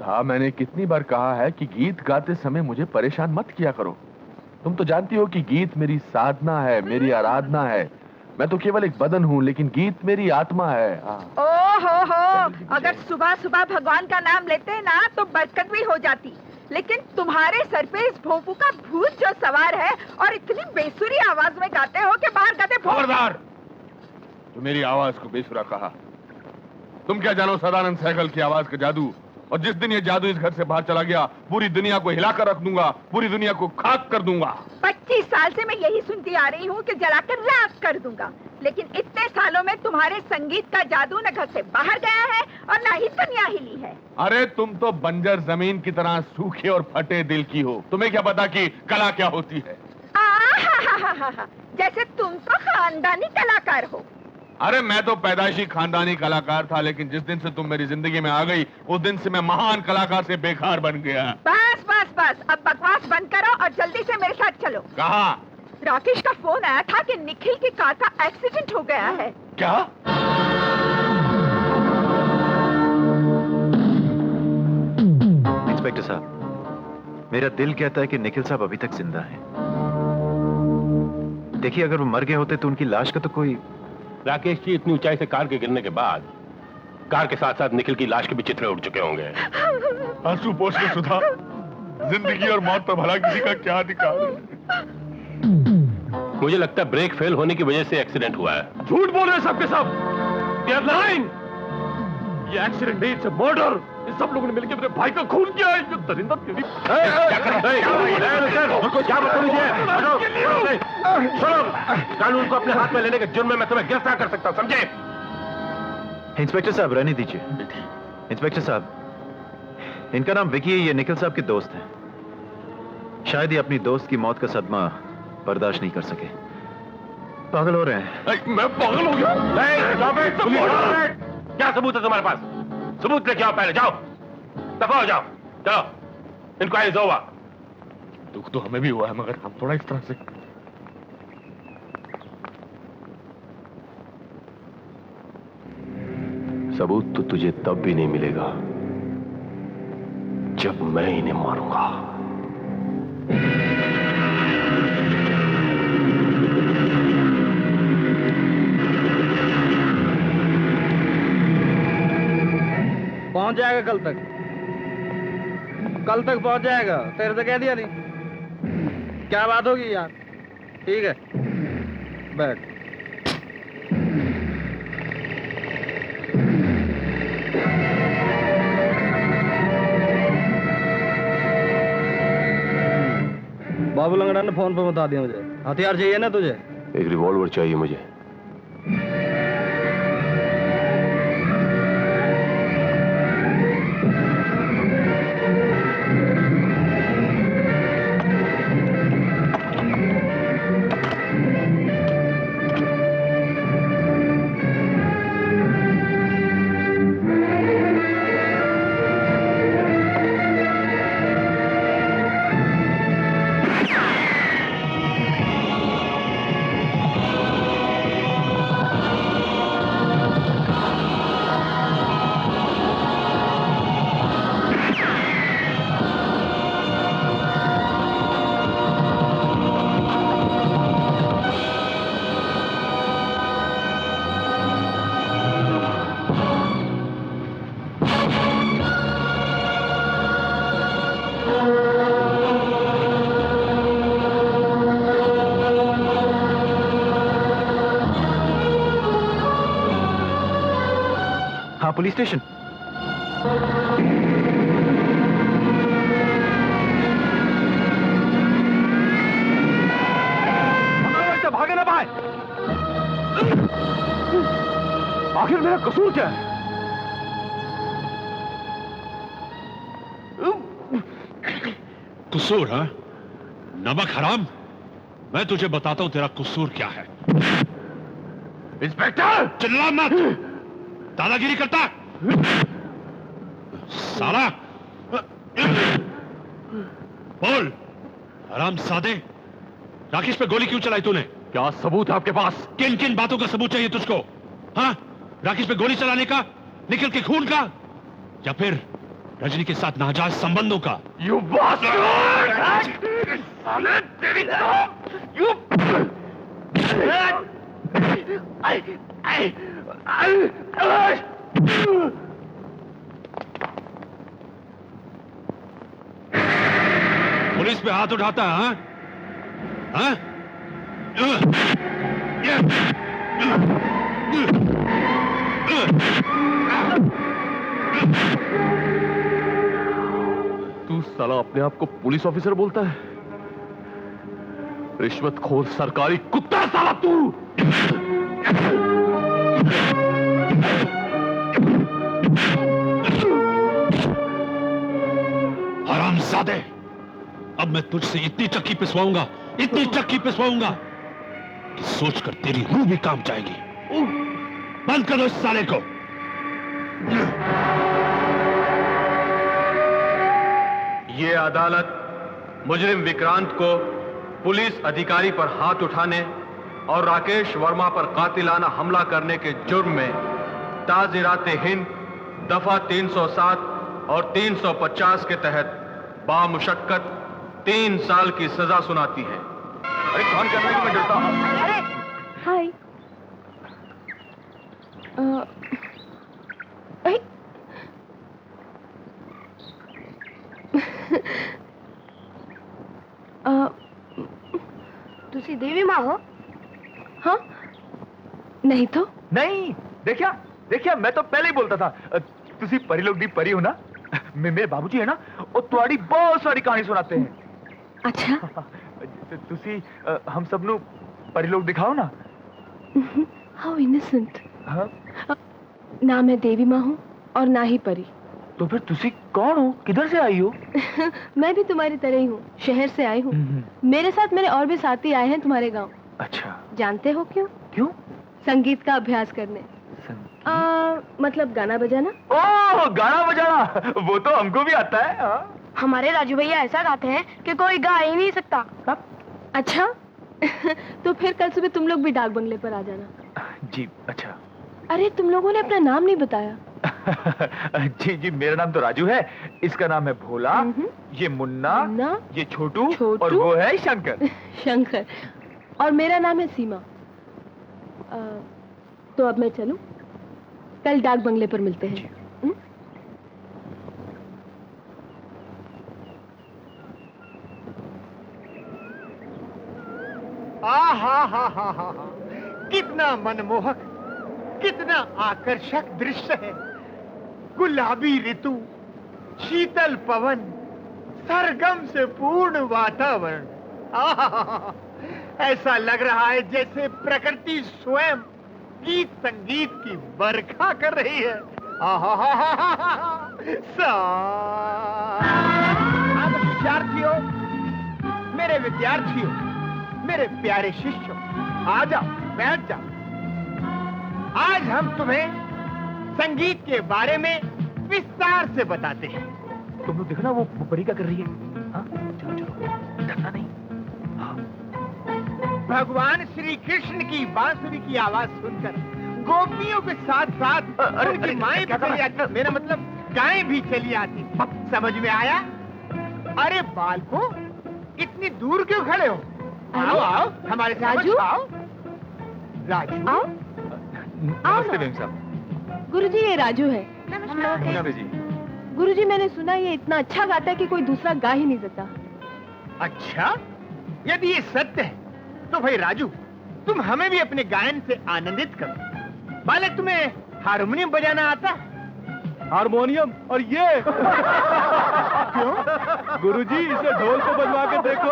रेखा, मैंने कितनी बार कहा है कि गीत गाते समय मुझे परेशान मत किया करो। तुम तो जानती हो कि गीत मेरी साधना है, मेरी आराधना है। मैं तो केवल एक बदन हूँ, लेकिन गीत मेरी आत्मा है। ओ हो, अगर सुबह सुबह भगवान का नाम लेते ना तो बरकत भी हो जाती, लेकिन तुम्हारे सर पे इस भोंपू का भूत जो सवार है और इतनी बेसुरी आवाज में गाते हो कि बाहर गाते। खबरदार! तो मेरी आवाज को बेसुरा कहा। तुम क्या जानो सदानंद सहगल की आवाज का जादू, और जिस दिन ये जादू इस घर से बाहर चला गया, पूरी दुनिया को हिलाकर रख दूंगा, पूरी दुनिया को खाक कर दूंगा। 25 साल से मैं यही सुनती आ रही हूँ कि जलाकर राख कर दूंगा, लेकिन इतने सालों में तुम्हारे संगीत का जादू न घर से बाहर गया है और न ही दुनिया हिली है। अरे तुम तो बंजर जमीन की तरह सूखे और फटे दिल की हो। तुम्हें क्या पता कि कला क्या होती है? जैसे तुम तो खानदानी कलाकार हो। अरे मैं तो पैदाइशी खानदानी कलाकार था, लेकिन जिस दिन से तुम मेरी जिंदगी में आ गई, उस दिन से मैं महान कलाकार से बेकार बन गया। बस बस बस, अब बकवास बंद करो और जल्दी से मेरे साथ चलो। कहाँ? राकेश का फोन आया था कि निखिल की कार का एक्सीडेंट हो गया है। क्या? इंस्पेक्टर साहब, मेरा दिल कहता है कि निखिल साहब अभी तक जिंदा हैं। देखिए, अगर वो मर गए होते तो उनकी लाश का तो कोई... राकेश जी, इतनी ऊंचाई से कार के गिरने के बाद कार के साथ साथ निखिल की लाश के भी चित्रे उड़ चुके होंगे। आंसू पोंछ के सुधा, जिंदगी और मौत पर भला किसी का क्या अधिकार? मुझे लगता है ब्रेक फेल होने की वजह से एक्सीडेंट हुआ है। झूठ बोल रहे हैं सबके सब। They are lying। ये एक्सीडेंट नहीं, इट्स मर्डर। ये सब लोगों ने मिलकर मेरे भाई का खून किया है। ये दरिंदा तेरी... कानून को अपने हाथ में लेने के जुर्म में मैं तुम्हें गिरफ्तार कर सकता हूं, समझे? इंस्पेक्टर साहब, रहने दीजिए। इंस्पेक्टर साहब, इनका नाम विकी है, ये निखिल साहब के दोस्त हैं। शायद ये अपनी दोस्त की मौत का सदमा बर्दाश्त नहीं कर सके, पागल हो रहे हैं। मैं पागल हो गया? क्या सबूत है तुम्हारे पास? सबूत लेके आओ, पहले जाओ, दफा हो जाओ। चलो, इंक्वायरी ओवर। दुख तो हमें भी हुआ है, मगर हम थोड़ा इस तरह से... सबूत तो तुझे तब भी नहीं मिलेगा जब मैं इन्हें मारूंगा। पहुंच जाएगा कल तक। कल तक पहुंच जाएगा, तेरे से कह दिया नहीं? क्या बात होगी यार? ठीक है, बैठ। बाबू लंगड़ा ने फोन पे बता दिया मुझे। हथियार चाहिए ना तुझे? एक रिवॉल्वर चाहिए मुझे। Police station. भागे ना भाई। आखिर मेरा कसूर क्या है? कसूर? हाँ, नमक हराम, मैं तुझे बताता हूं तेरा कसूर क्या है। इंस्पेक्टर! चिल्ला मत, दादागिरी करता साला। बोल हरामजादे, राकेश पे गोली क्यों चलाई तूने? क्या सबूत है आपके पास? किन किन बातों का सबूत चाहिए तुझको? हाँ, राकेश पे गोली चलाने का, निखिल के खून का, या फिर रजनी के साथ नाजायज संबंधों का। You bastard! साले तेरी तो you पुलिस पे हाथ उठाता है, हाँ? हाँ? तू साला अपने आप को पुलिस ऑफिसर बोलता है? रिश्वतखोर सरकारी कुत्ता साला तू! हरामजादे, अब मैं तुझसे इतनी चक्की पिसवाऊंगा, इतनी चक्की पिसवाऊंगा कि सोचकर तेरी रूह भी काम जाएगी। बंद करो इस साले को। ये अदालत मुजरिम विक्रांत को पुलिस अधिकारी पर हाथ उठाने और राकेश वर्मा पर कातिलाना हमला करने के जुर्म में ताज़िरात हिंद दफा 307 और 350 के तहत बामुशक्कत 3 साल की सजा सुनाती है। अरे कौन करने को मैं डरता हूं? हाय। तुसी देवी माँ हो? हाँ? नहीं तो? नहीं, देखिया मैं तो पहले ही बोलता था। तुसी परी लोग दी परी हो ना? मेरे बाबूजी है ना, वो तुम्हारी बहुत सारी कहानी सुनाते हैं। अच्छा। तुसी हम सब नु परी लोग दिखाओ ना। How innocent. हाँ? ना मैं देवी माँ हूँ और ना ही परी। तो फिर तुसी कौन हो? किधर से आई हो? मैं भी तुम्हारी तरह ही हूँ, शहर से आई हूँ। मेरे साथ मेरे और भी साथी आए हैं तुम्हारे गांव। अच्छा। जानते हो क्यों? क्यों? संगीत का अभ्यास करने। मतलब गाना बजाना। ओह, गाना बजाना, वो तो हमको भी आता है। हाँ? हमारे राजू भैया ऐसा गाते हैं कि कोई गा ही नहीं सकता। अच्छा। तो फिर कल सुबह तुम लोग भी डाक बंगले पर आ जाना। जी अच्छा। अरे तुम लोगों ने अपना नाम नहीं बताया। जी मेरा नाम तो राजू है, इसका नाम है भोला, ये मुन्ना, ये छोटू और वो है शंकर। शंकर। और मेरा नाम है सीमा। तो अब मैं चलूं? कल डाक बंगले पर मिलते हैं। हा कितना मनमोहक, कितना आकर्षक दृश्य है। गुलाबी ऋतु, शीतल पवन, सरगम से पूर्ण वातावरण। ऐसा लग रहा है जैसे प्रकृति स्वयं गीत संगीत की बरखा कर रही है। विद्यार्थियों, मेरे विद्यार्थियों, मेरे प्यारे शिष्यों, आ जाओ, बैठ जाओ। आज हम तुम्हें संगीत के बारे में विस्तार से बताते हैं। तुम लोग देखो ना, वो परी क्या कर रही है। हाँ? चलो डरना नहीं। हाँ। भगवान श्री कृष्ण की बांसुरी की आवाज सुनकर गोपियों के साथ साथ उनकी माएं भी चली आती, मेरा मतलब गायें भी चली आती। समझ में आया? अरे बालको, इतनी दूर क्यों खड़े हो? आओ आओ, हमारे साथ राजू? आओ। राजू, आओ। नमस्ते मेम साहब। गुरुजी, ये राजू है। नमस्ते जी। गुरुजी, मैंने सुना ये इतना अच्छा गाता है कि कोई दूसरा गा ही नहीं सकता। अच्छा, यदि ये सत्य है तो भाई राजू, तुम हमें भी अपने गायन से आनंदित करो। बालक, तुम्हें हारमोनियम बजाना आता है? हारमोनियम? और ये क्यों? गुरुजी, इसे ढोल को बजवा के देखो।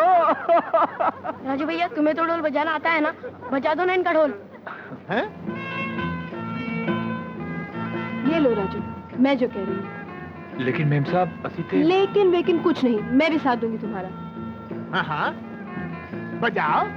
राजू भैया, तुम्हें तो ढोल बजाना आता है ना? बजा दो ना इनका ढोल। हैं? ये लो राजू, मैं जो कह रही हूँ। लेकिन मेम साहब, असी थे। लेकिन कुछ नहीं, मैं भी साथ दूंगी तुम्हारा। हाँ हाँ, बजाओ।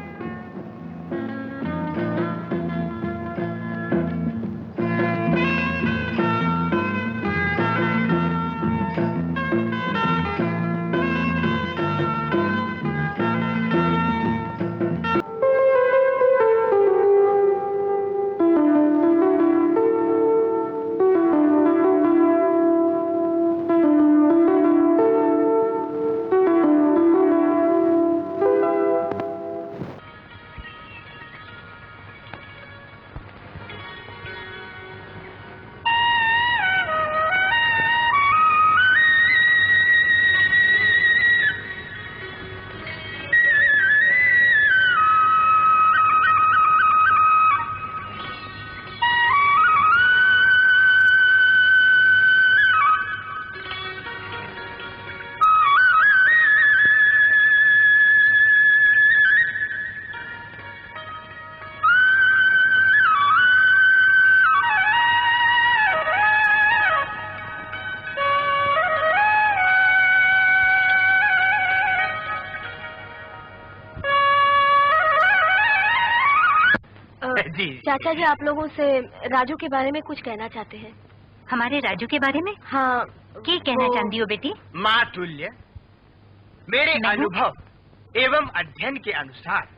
जी चाचा जी आप लोगों से राजू के बारे में कुछ कहना चाहते हैं। हमारे राजू के बारे में हाँ की कहना चाहती हो बेटी? माँ तुल्य, मेरे अनुभव एवं अध्ययन के अनुसार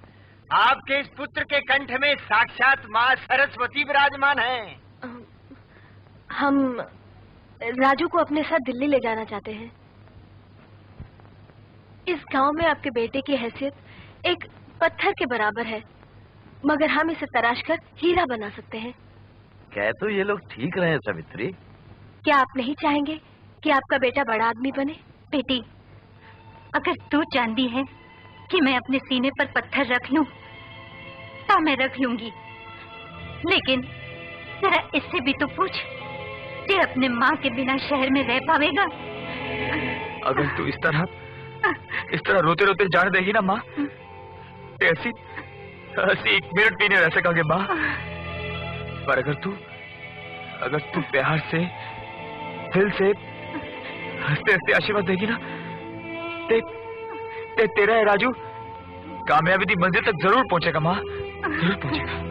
आपके इस पुत्र के कंठ में साक्षात माँ सरस्वती विराजमान है। हम राजू को अपने साथ दिल्ली ले जाना चाहते हैं। इस गांव में आपके बेटे की हैसियत एक पत्थर के बराबर है, मगर हम इसे तराश कर हीरा बना सकते हैं। कह तो ये लोग ठीक रहे सावित्री। क्या आप नहीं चाहेंगे कि आपका बेटा बड़ा आदमी बने? बेटी, अगर तू चाहती है कि मैं अपने सीने पर पत्थर रख लूं, तो मैं रख लूंगी, लेकिन जरा इससे भी तो पूछ कि अपने माँ के बिना शहर में रह पावेगा? अगर तू इस तरह रोते रोते जान देगी ना माँ, तो ऐसी 1 मिनट भी नहीं रह सकोगे माँ। पर अगर तू प्यार से दिल से हंसते हंसते आशीर्वाद देगी ना, तेरा है राजू कामयाबी की मंजिल तक जरूर पहुंचेगा माँ, जरूर पहुंचेगा।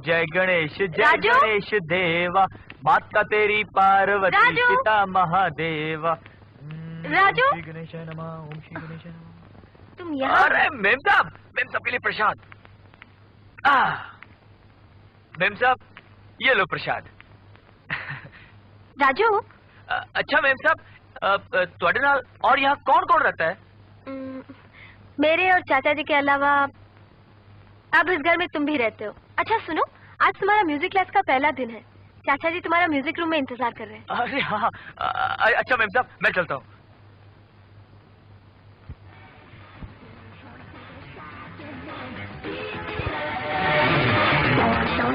जय गणेश जय गणेश देवा, माता तेरी पार्वती पिता महादेवा। राजू, श्री गणेश नमः, ओम श्री गणेश नमः। तुम यहाँ? अरे मेम साहब के लिए प्रसाद। मेम साहब ये लो प्रसाद। राजू, अच्छा मेम साहब ਤੁਹਾਡੇ ਨਾਲ और यहाँ कौन कौन रहता है? मेरे और चाचा जी के अलावा अब इस घर में तुम भी रहते हो। अच्छा सुनो, आज तुम्हारा म्यूजिक क्लास का पहला दिन है। चाचा जी तुम्हारा म्यूजिक रूम में इंतजार कर रहे हैं। अरे हाँ, अच्छा मैम साहब मैं चलता हूँ।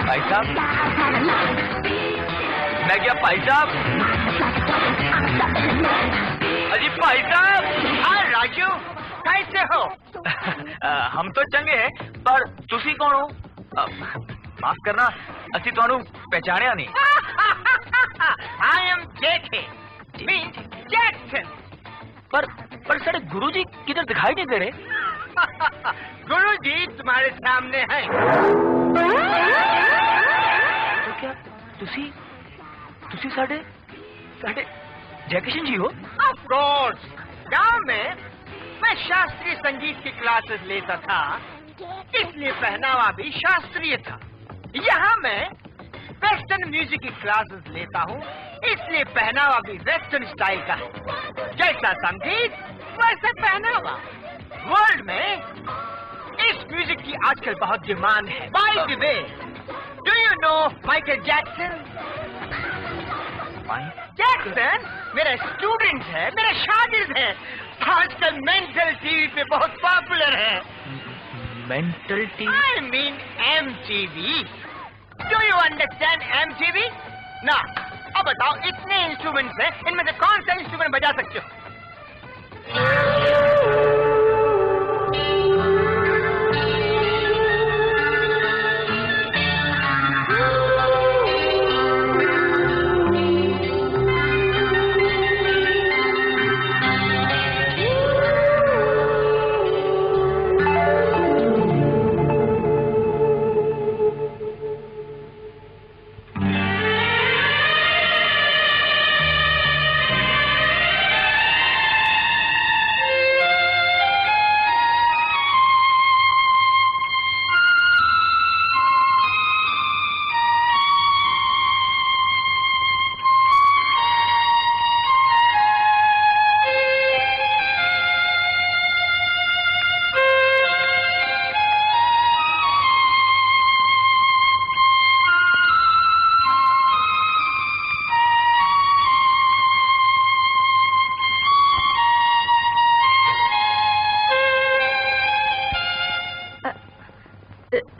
भाई साहब, मैं क्या भाई साहब? अजी भाई साहब। हाँ राजू, कैसे हो? हम तो चंगे हैं, पर तुसी कौन हो? माफ करना, असी ਤੁਹਾਨੂੰ पहचानिया नहीं। I am JK, means Jackson। पर साढ़े गुरुजी किधर दिखाई नहीं दे रहे? गुरुजी तुम्हारे सामने हैं। तो क्या तुसी साढ़े जयकिशन जी हो? Of course, गांव में मैं शास्त्रीय संगीत की क्लासेस लेता था, इसलिए पहनावा भी शास्त्रीय था। यहाँ मैं वेस्टर्न म्यूजिक की क्लासेस लेता हूँ, इसलिए पहनावा भी वेस्टर्न स्टाइल का है। जैसा संगीत वैसे पहनावा। वर्ल्ड में इस म्यूजिक की आजकल बहुत डिमांड है। By the way, do you know Michael Jackson? Jackson मेरा स्टूडेंट है, मेरा शागिर्द है। आजकल मेंटल टीवी पे बहुत पॉपुलर है। Mental TV? I mean MTV। Do you understand MTV? ना, अब बताओ इतने इंस्ट्रूमेंट्स हैं, इनमें से कौन सा इंस्ट्रूमेंट बजा सकते हो?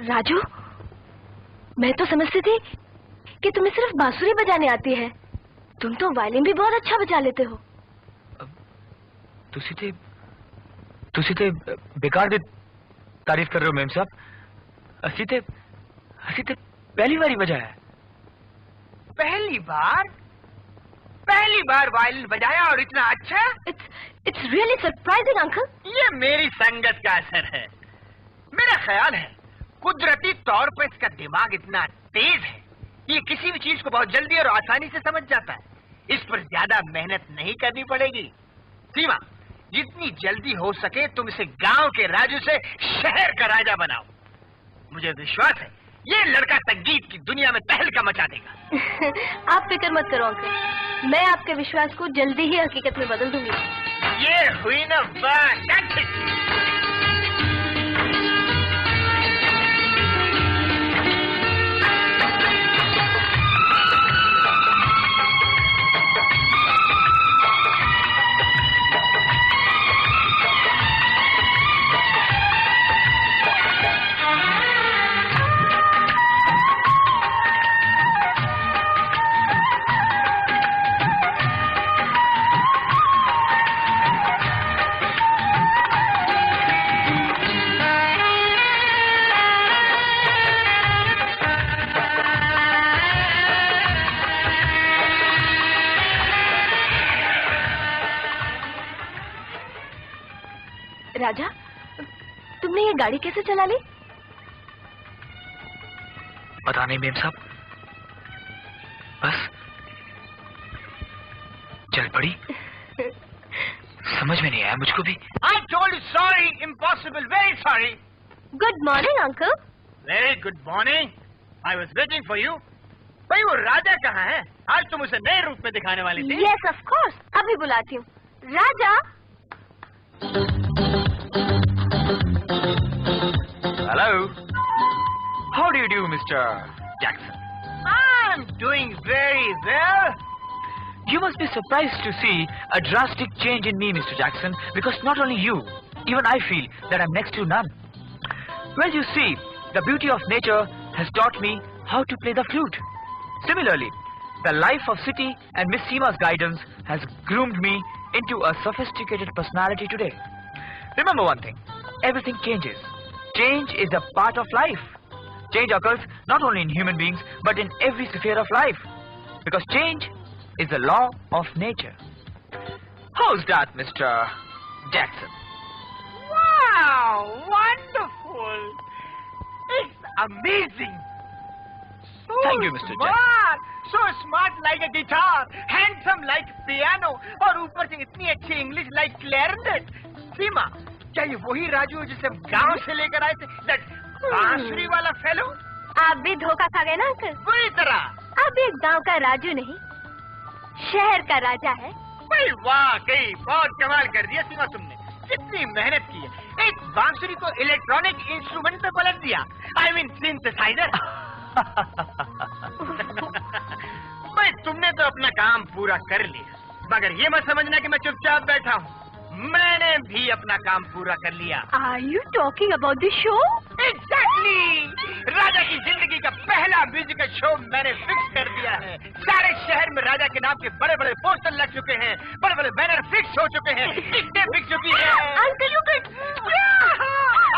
राजू, मैं तो समझती थी कि तुम्हें सिर्फ बांसुरी बजाने आती है। तुम तो वायलिन भी बहुत अच्छा बजा लेते हो। तुसी ते बेकार दी तारीफ कर रहे हो मैम साहब। असी ते पहली बार ही बजाया। पहली बार वायलिन बजाया और इतना अच्छा। It's really surprising uncle. ये मेरी संगत का असर है। मेरा ख्याल है कुदरती तौर पर इसका दिमाग इतना तेज है, ये किसी भी चीज को बहुत जल्दी और आसानी से समझ जाता है। इस पर ज्यादा मेहनत नहीं करनी पड़ेगी। सीमा, जितनी जल्दी हो सके तुम इसे गांव के राजू से शहर का राजा बनाओ। मुझे विश्वास है ये लड़का संगीत की दुनिया में तहलका मचा देगा। आप फिक्र मत करो अंकल, मैं आपके विश्वास को जल्दी ही हकीकत में बदल दूंगी। ये हुई ना बात। राजा, तुमने ये गाड़ी कैसे चला ली? पता नहीं मेम साहब, बस चल पड़ी। समझ में नहीं आया मुझको भी। I told you sorry, impossible, very sorry. Good morning uncle. Very good morning. I was waiting for you. भाई वो राजा कहाँ है? आज तुम उसे नए रूप में दिखाने वाली थी। यस ऑफ कोर्स, अभी बुलाती हूँ। राजा। Hello. How do you do, Mr. Jackson? I'm doing very well. You must be surprised to see a drastic change in me, Mr. Jackson, because not only you, even I feel that I'm next to none. Well, you see, the beauty of nature has taught me how to play the flute. Similarly, the life of city and Miss Seema's guidance has groomed me into a sophisticated personality today. Remember one thing, everything changes. Change is a part of life. Change occurs not only in human beings, but in every sphere of life. Because change is a law of nature. How's that, Mr. Jackson? Wow, wonderful. It's amazing. So Thank you, Mr. smart. So smart like a guitar, handsome like piano, और ऊपर से इतनी अच्छी English like clarinet. सीमा, क्या ये वही राजू है जिसे हम गांव से लेकर आए थे? That बांसुरी वाला फेलो? आप भी धोखा खा गए ना अंकल? बुरी तरह। अब एक गांव का राजू नहीं, शहर का राजा है। भाई वाकई बहुत कमाल कर दिया सीमा तुमने। कितनी मेहनत की है। एक बांसुरी को इलेक्ट्रॉनिक इंस्ट्रूमेंट पे पलट दिया। I mean synthesiser. भाई तुमने तो अपना काम पूरा कर लिया, मगर ये मत समझना कि मैं चुपचाप बैठा हूँ। मैंने भी अपना काम पूरा कर लिया। Are you talking about the show? Exactly! राजा की जिंदगी का पहला म्यूजिकल शो मैंने फिक्स कर दिया है। सारे शहर में राजा के नाम के बड़े बड़े पोस्टर लग चुके हैं, बड़े बड़े बैनर फिक्स हो चुके हैं, टिकटें बिक चुकी हैं। अंकल यू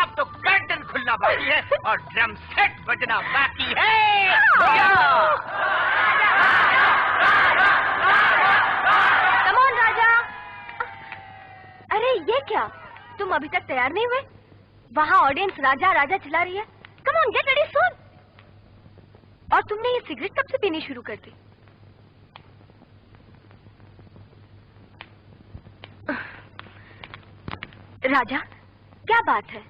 अब तो कर्टन खुलना बाकी है और ड्रम सेट बजना बाकी है। Come on, राजा। अरे ये क्या, तुम अभी तक तैयार नहीं हुए? वहाँ ऑडियंस राजा राजा चिल्ला रही है। Come on, get ready soon। और तुमने ये सिगरेट कब से पीनी शुरू कर दी? राजा, क्या बात है?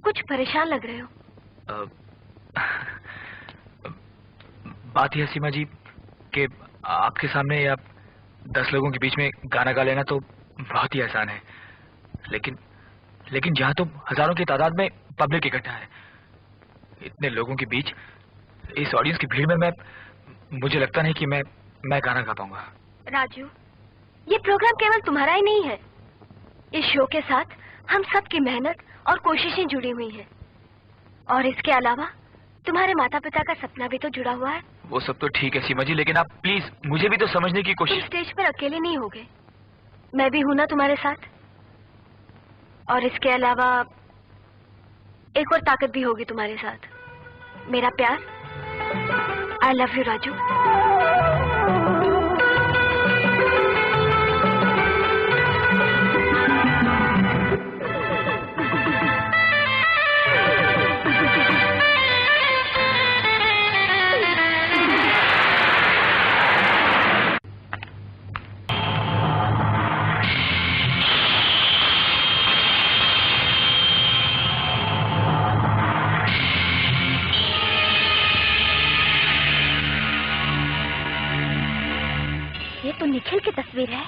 कुछ परेशान लग रहे हो। बात यह सीमा जी कि आपके सामने या 10 लोगों के बीच में गाना गा लेना तो बहुत ही आसान है, लेकिन जहाँ तो हजारों की तादाद में पब्लिक इकट्ठा है, इतने लोगों के बीच इस ऑडियंस की भीड़ में मुझे लगता नहीं कि मैं गाना गा पाऊंगा। राजू, ये प्रोग्राम केवल तुम्हारा ही नहीं है। इस शो के साथ हम सब की मेहनत और कोशिशें जुड़ी हुई हैं। और इसके अलावा तुम्हारे माता पिता का सपना भी तो जुड़ा हुआ है। वो सब तो ठीक है सीमा जी, लेकिन आप प्लीज मुझे भी तो समझने की तुम कोशिश। स्टेज पर अकेले नहीं होगे, मैं भी हूं ना तुम्हारे साथ। और इसके अलावा एक और ताकत भी होगी तुम्हारे साथ, मेरा प्यार। I love you Raju. ये तो निखिल की तस्वीर है।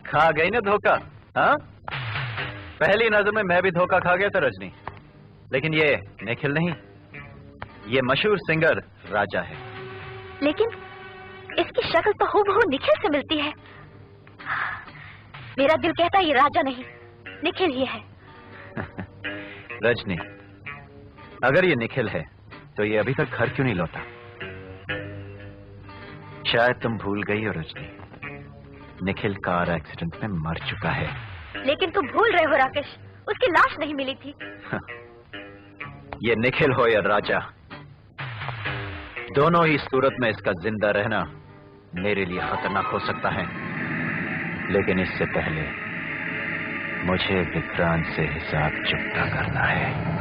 खा गई ना धोखा? हाँ, पहली नजर में मैं भी धोखा खा गया था रजनी, लेकिन ये निखिल नहीं, ये मशहूर सिंगर राजा है। लेकिन इसकी शक्ल तो हूबहू निखिल से मिलती है। मेरा दिल कहता है ये राजा नहीं, निखिल ही है। रजनी, अगर ये निखिल है तो ये अभी तक घर क्यों नहीं लौटा? शायद तुम भूल गई हो रजनी, निखिल कार एक्सीडेंट में मर चुका है। लेकिन तुम भूल रहे हो राकेश, उसकी लाश नहीं मिली थी। ये निखिल हो या राजा, दोनों ही सूरत में इसका जिंदा रहना मेरे लिए खतरनाक हो सकता है। लेकिन इससे पहले मुझे विक्रांत से हिसाब चुकता करना है।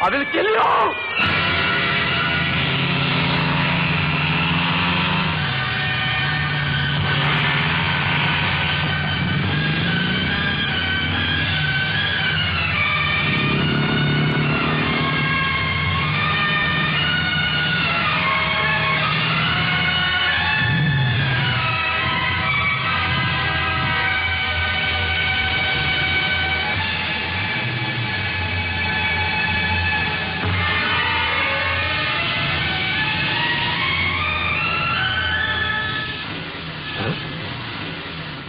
I will kill you!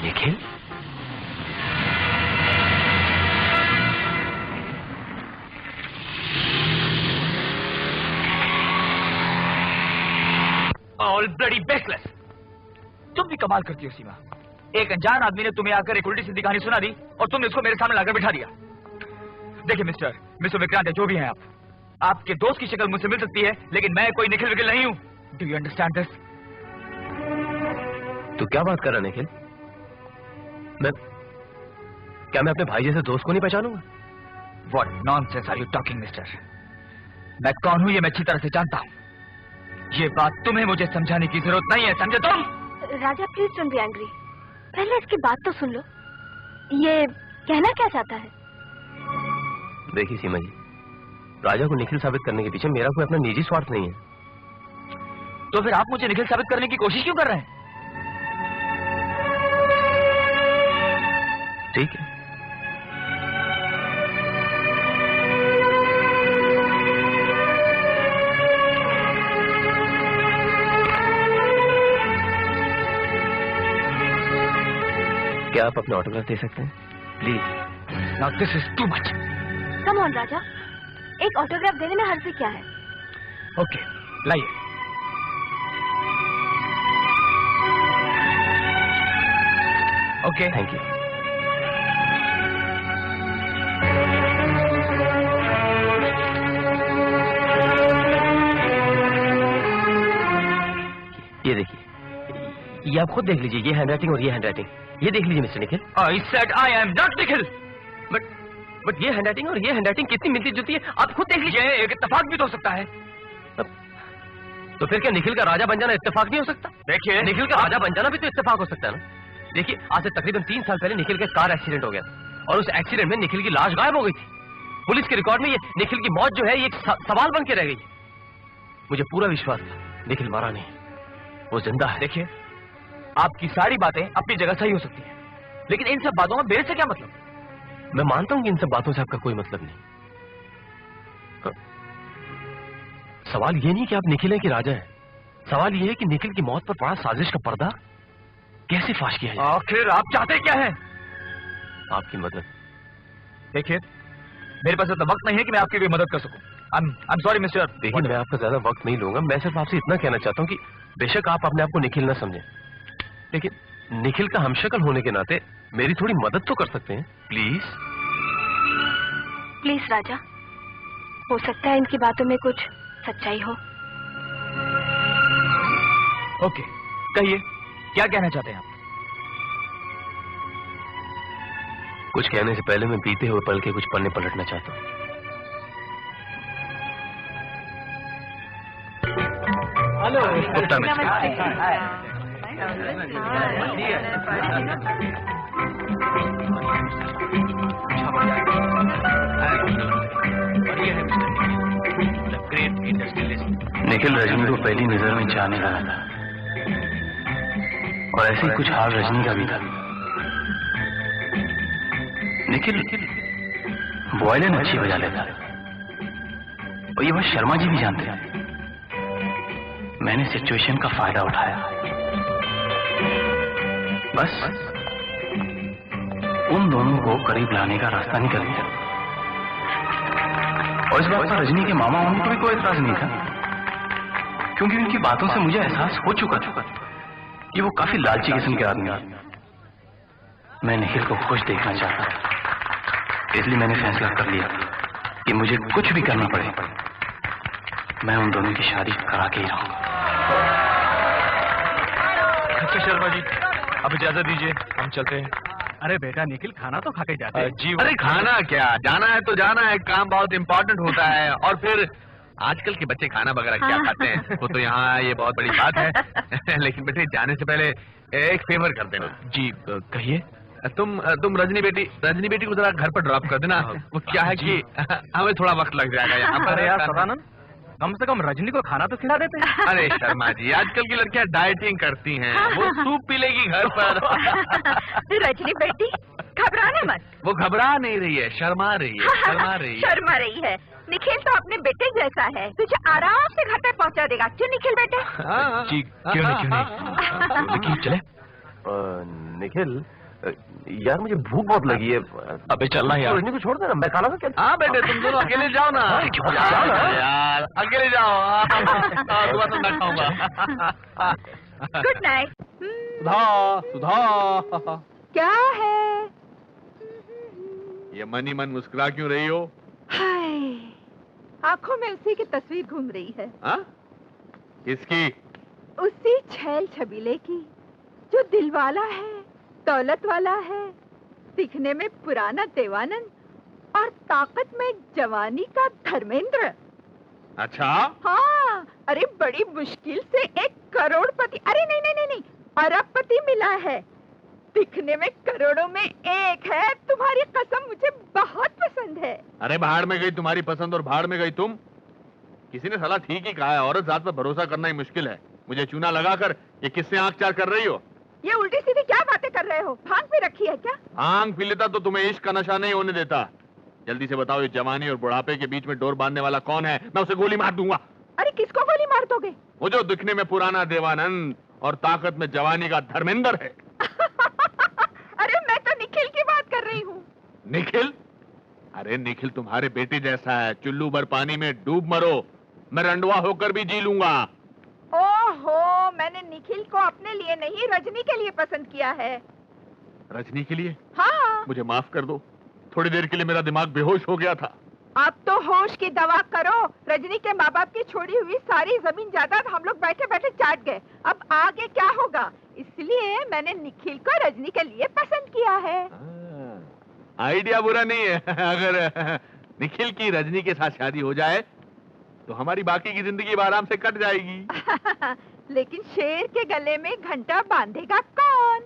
Nikhil? All bloody baseless! तुम भी कमाल करती हो सीमा। एक अनजान आदमी ने तुम्हें आकर एक उल्टी सीधी कहानी सुना दी और तुमने उसको मेरे सामने लाकर बिठा दिया। देखिए मिस्टर विक्रांत, जो भी हैं आप, आपके दोस्त की शक्ल मुझसे मिल सकती है, लेकिन मैं कोई निखिल विकिल नहीं हूं। Do you understand this? तू क्या बात कर रहा निखिल? क्या मैं अपने भाई जैसे दोस्त को नहीं पहचानूंगा? What nonsense are you talking, mister? मैं कौन हूं ये मैं अच्छी तरह से जानता हूं। ये बात तुम्हें मुझे समझाने की जरूरत नहीं है, समझे तुम? राजा प्लीज डोंट बी एंग्री, पहले इसकी बात तो सुन लो। ये कहना क्या चाहता है? देखिए सीमा जी, राजा को निखिल साबित करने के पीछे मेरा कोई अपना निजी स्वार्थ नहीं है। तो फिर आप मुझे निखिल साबित करने की कोशिश क्यों कर रहे हैं? ठीक है, क्या आप अपना ऑटोग्राफ दे सकते हैं please? Now this is too much. Come on Raja, एक ऑटोग्राफ देने में हर्ज क्या है? ओके, लाइए। Okay, thank you. ये देखिए, ये आप खुद देख लीजिए, ये हैंडराइटिंग और ये हैंडराइटिंग, ये देख लीजिए mister Nikhil. I said I am not Nikhil. But ये हैंडराइटिंग और ये हैंडराइटिंग कितनी मिलती जुलती है, आप खुद देख लीजिए। एक इत्तेफाक भी तो हो सकता है। तो फिर क्या निखिल का राजा बन जाना इत्तेफाक नहीं हो सकता? देखिए, निखिल का राजा बन जाना भी तो इत्तेफाक हो सकता है ना। देखिए, आज से तकरीबन 3 साल पहले निखिल का कार एक्सीडेंट हो गया और उस एक्सीडेंट में निखिल की लाश गायब हो गई थी। पुलिस के रिकॉर्ड में ये निखिल की मौत जो है ये एक सवाल बन के रह गई। मुझे पूरा विश्वास था निखिल मारा नहीं, वो जिंदा है। देखिए, आपकी सारी बातें अपनी जगह सही हो सकती हैं, लेकिन इन सब बातों में मेरे से क्या मतलब? मैं मानता हूं कि इन सब बातों से आपका कोई मतलब नहीं। सवाल ये नहीं कि आप निखिल हैं कि राजा हैं, सवाल ये है कि निखिल की मौत पर पड़ा साजिश का पर्दा कैसे फाश किया जाए। आखिर आप चाहते क्या हैं? आपकी मदद। देखिए, मेरे पास इतना वक्त नहीं है कि मैं आपकी भी मदद कर सकूं। I'm sorry mister. देखिए, मैं आपका ज्यादा वक्त नहीं लूंगा, मैं सिर्फ आपसे इतना कहना चाहता हूं कि बेशक आप अपने आप को निखिल ना समझें, लेकिन निखिल का हमशक्ल होने के नाते मेरी थोड़ी मदद तो कर सकते हैं, प्लीज। प्लीज राजा, हो सकता है इनकी बातों में कुछ सच्चाई हो। ओके, कहिए, क्या कहना चाहते हैं आप? कुछ कहने से पहले मैं बीते हुए पल के कुछ पन्ने पलटना चाहता हूं। Hello, Gupta mister. निखिल रजनी को पहली नजर में चाहने लगा था और ऐसे ही कुछ हाल रजनी का भी था। निखिल वॉयलिन अच्छी बजा लेता और ये बात शर्मा जी भी जानते हैं। मैंने सिचुएशन का फायदा उठाया, बस उन दोनों को करीब लाने का रास्ता निकल गया और इस बात पर रजनी के मामा उनको भी कोई एतराज नहीं था, क्योंकि उनकी बातों से मुझे एहसास हो चुका कि वो काफी लालची किस्म के आदमी हैं। मैं निखिल को खुश देखना चाहता था, इसलिए मैंने फैसला कर लिया कि मुझे कुछ भी करना पड़े, मैं उन दोनों की शादी करा के ही रहूंगा। अच्छा शर्मा जी, अब इजाजत दीजिए, हम चलते हैं। अरे बेटा निखिल, खाना तो खा के जाते हैं। जी अरे खाना क्या, जाना है तो जाना है, काम बहुत इम्पोर्टेंट होता है। और फिर आजकल के बच्चे खाना वगैरह क्या खाते हैं, वो तो यहाँ ये बहुत बड़ी बात है। लेकिन बेटे जाने से पहले एक फेवर कर देना। जी कहिए। तुम रजनी बेटी को जरा घर पर ड्रॉप कर देना। वो क्या है कि हमें थोड़ा वक्त लग जाएगा यहाँ पर। अरे यार सदानंद, कम से कम रजनी को खाना तो खिला देते हैं। अरे शर्मा जी, आजकल की लड़कियां डाइटिंग करती हैं, वो सूप पी लेगी घर पर। रजनी बेटी घबराना मत। वो घबरा नहीं रही है, शर्मा रही है, शर्मा रही है। निखिल तो अपने बेटे जैसा है, तुझे आराम से घर तक पहुंचा देगा। क्यों निखिल बेटे? जी क्यों नहीं निखिल चले। निखिल यार मुझे भूख बहुत लगी है। अबे चलना यार। रजनी को छोड़ देना, मैं खाना क्या। हाँ बेटे तुम दोनों अकेले जाओ ना। यार अकेले जाओ, सुबह तो मैं खाऊंगा। Good night. सुधा सुधा, क्या है? ये मन ही मन मुस्कुरा क्यों रही हो? हाय, आंखों में उसी की तस्वीर घूम रही है। हाँ? किसकी? उसी छैल छबीले की जो दिल वाला है, दौलत वाला है, दिखने में पुराना देवानंद और ताकत में जवानी का धर्मेंद्र। अच्छा? हाँ, अरे बड़ी मुश्किल से 1 करोड़पति, अरे नहीं नहीं नहीं नहीं, अरबपति मिला है। दिखने में करोड़ों में एक है। तुम्हारी कसम मुझे बहुत पसंद है। अरे भाड़ में गई तुम्हारी पसंद और भाड़ में गई तुम। किसी ने साला ठीक ही कहा है, औरत जात पर भरोसा करना ही मुश्किल है। मुझे चूना लगाकर ये किससे आंख चार कर रही हो? ये उल्टी सीधी क्या बातें कर रहे हो? भांग भी रखी है क्या? भांग पी लेता तो तुम्हें इश्क का नशा नहीं होने देता। जल्दी से बताओ, ये जवानी और बुढ़ापे के बीच में डोर बांधने वाला कौन है? मैं उसे गोली मार दूंगा। अरे किसको गोली मार दोगे? वो जो दिखने में पुराना देवानंद और ताकत में जवानी का धर्मेंद्र है। अरे मैं तो निखिल की बात कर रही हूँ। निखिल? अरे निखिल तुम्हारे बेटे जैसा है, चुल्लू भर पानी में डूब मरो, मैं रंडवा होकर भी जी लूंगा। ओहो, मैंने निखिल को अपने लिए नहीं रजनी के लिए पसंद किया है। रजनी के लिए? हाँ। मुझे माफ कर दो, थोड़ी देर के लिए मेरा दिमाग बेहोश हो गया था। अब तो होश की दवा करो। रजनी के माँ बाप की छोड़ी हुई सारी जमीन जायदाद हम लोग बैठे बैठे चाट गए। अब आगे क्या होगा? इसलिए मैंने निखिल को रजनी के लिए पसंद किया है। आइडिया बुरा नहीं है। अगर निखिल की रजनी के साथ शादी हो जाए तो हमारी बाकी की जिंदगी आराम से कट जाएगी। लेकिन शेर के गले में घंटा बांधेगा कौन?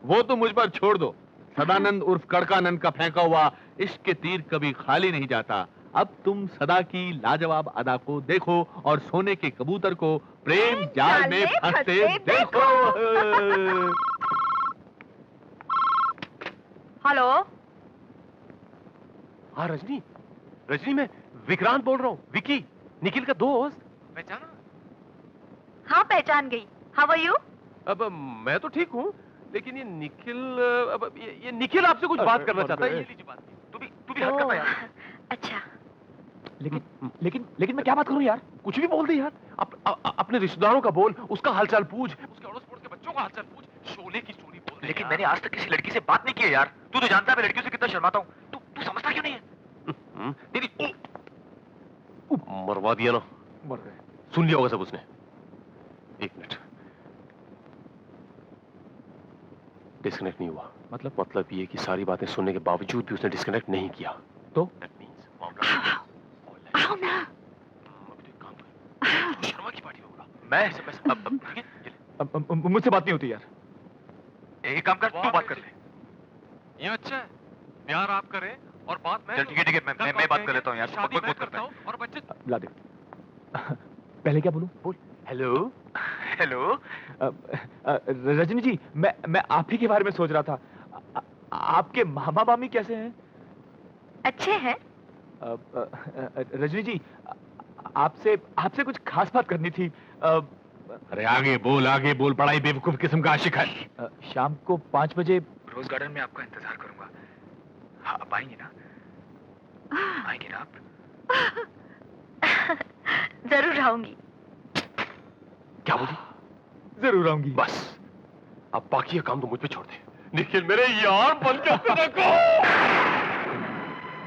वो तो मुझ पर छोड़ दो। सदानंद उर्फ कड़कानंद का फेंका हुआ इश्क के तीर कभी खाली नहीं जाता। अब तुम सदा की लाजवाब अदा को देखो और सोने के कबूतर को प्रेम जाल में फंसते देखो। हेलो। हाँ रजनी, रजनी मैं विक्रांत बोल रहा हूँ, विकी, निखिल का दोस्त। पहचाना? हाँ पहचान गई। How are you? अब मैं तो ठीक हूँ, लेकिन ये निखिल, अब ये निखिल आपसे कुछ बात करना चाहता है। ये लीजिए बात। तू भी हट कर यार। अच्छा। लेकिन मैं क्या बात करूं यार? कुछ भी बोल दे यार। अपने रिश्तेदारों का बोल, उसका हालचाल पूछ, उसके अड़ोस पड़ोस के बच्चों का हालचाल पूछ, शोले की स्टोरी बोल दे। लेकिन मैंने आज तक किसी लड़की से बात नहीं की है यार। तू तो जानता है मैं लड़कियों से कितना शर्माता हूँ। तू समझता क्यों नहीं है? तेरी मरवा दिया ना। मर गए। सुन लिया होगा सब उसने। एक मिनट, डिस्कनेक्ट नहीं हुआ। मतलब ये कि सारी बातें सुनने के बावजूद भी उसने डिस्कनेक्ट नहीं किया। तो दैट मींस मामला आओ ना। शर्मा की पार्टी होगा। मैं मुझसे बात नहीं होती यार। एक काम कर, तू बात कर ले। ये अच्छा है, प्यार आप करें और बात मैं। चल ठीक है, मैं बात कर लेता हूँ यार। शादी मैं करता हूँ और बच्चे। ला दे। पहले क्या बोलूं? बोल। हेलो। रजनी जी, मैं आप ही के बारे में सोच रहा था। आपके मामा मामी कैसे हैं? अच्छे हैं। रजनी जी, आपसे कुछ खास बात करनी थी। अरे आगे बोल, बड़ा ही बेवकूफ किस्म का आशिक है। शाम को 5 बजे रोज गार्डन में आपका इंतजार करूंगा। हाँ, आप आएंगे ना? आएंगे ना आप? जरूर आऊंगी। क्या बोली? जरूर आऊंगी। बस अब बाकी का काम तो मुझ पे छोड़ दे। निखिल मेरे यार बन के रखो।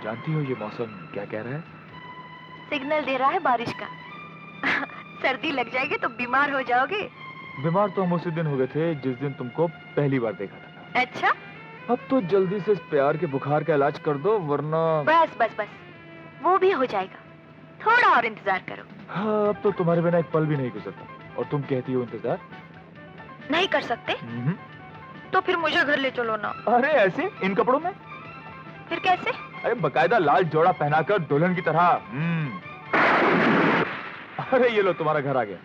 जानती हो ये मौसम क्या कह रहा है? सिग्नल दे रहा है बारिश का। सर्दी लग जाएगी तो बीमार हो जाओगे। बीमार तो हम उसी दिन हो गए थे जिस दिन तुमको पहली बार देखा था। अच्छा, अब तो जल्दी से इस प्यार के बुखार का इलाज कर दो, वरना। बस बस बस, वो भी हो जाएगा, थोड़ा और इंतजार करो। हाँ, अब तो तुम्हारे बिना एक पल भी नहीं गुजरता, और तुम कहती हो इंतजार नहीं कर सकते? तो फिर मुझे घर ले चलो ना। अरे ऐसे, इन कपड़ों में? फिर कैसे? अरे बकायदा लाल जोड़ा पहनाकर दुल्हन की तरह। अरे ये लो, तुम्हारा घर आ गया।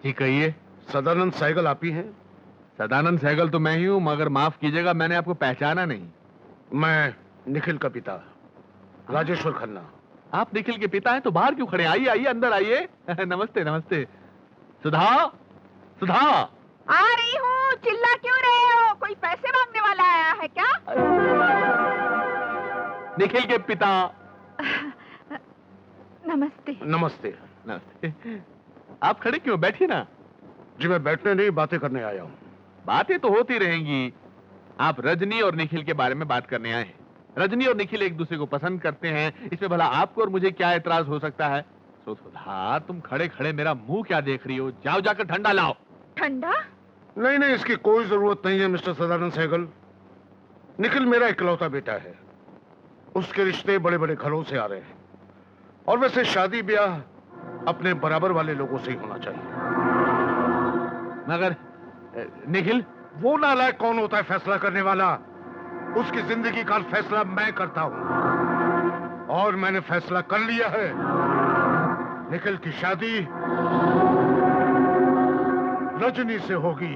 जी कहिए। सदानंद सहगल आप ही हैं? सदानंद सहगल तो मैं ही हूँ, मगर माफ कीजिएगा, मैंने आपको पहचाना नहीं। मैं निखिल का पिता, राजेश्वर खन्ना। आप निखिल के पिता हैं तो बाहर क्यों खड़े? आइए आइए, अंदर आइए। नमस्ते नमस्ते। सुधा, सुधा। आ रही हूँ, चिल्ला क्यों रहे हो? कोई पैसे मांगने वाला आया है क्या? निखिल के पिता। नमस्ते। नमस्ते। नमस्ते। आप खड़े क्यों? बैठिए ना। जी मैं बैठने नहीं, बातें करने आया हूँ। बातें तो होती रहेंगी। आप रजनी और निखिल के बारे में बात करने आए हैं। रजनी और निखिल एक दूसरे को पसंद करते हैं, इसमें भला आपको और मुझे क्या एतराज हो सकता है? सुधा, तुम खड़े खड़े मेरा मुंह क्या देख रही हो? जाओ जाकर ठंडा लाओ। ठंडा? नहीं नहीं, इसकी कोई जरूरत नहीं है मिस्टर सदानंद सहगल। निखिल मेरा इकलौता बेटा है, उसके रिश्ते बड़े बड़े घरों से आ रहे हैं, और वैसे शादी ब्याह अपने बराबर वाले लोगों से ही होना चाहिए। मगर निखिल, वो नालायक कौन होता है फैसला करने वाला? उसकी जिंदगी का फैसला मैं करता हूं, और मैंने फैसला कर लिया है। निखिल की शादी रजनी से होगी।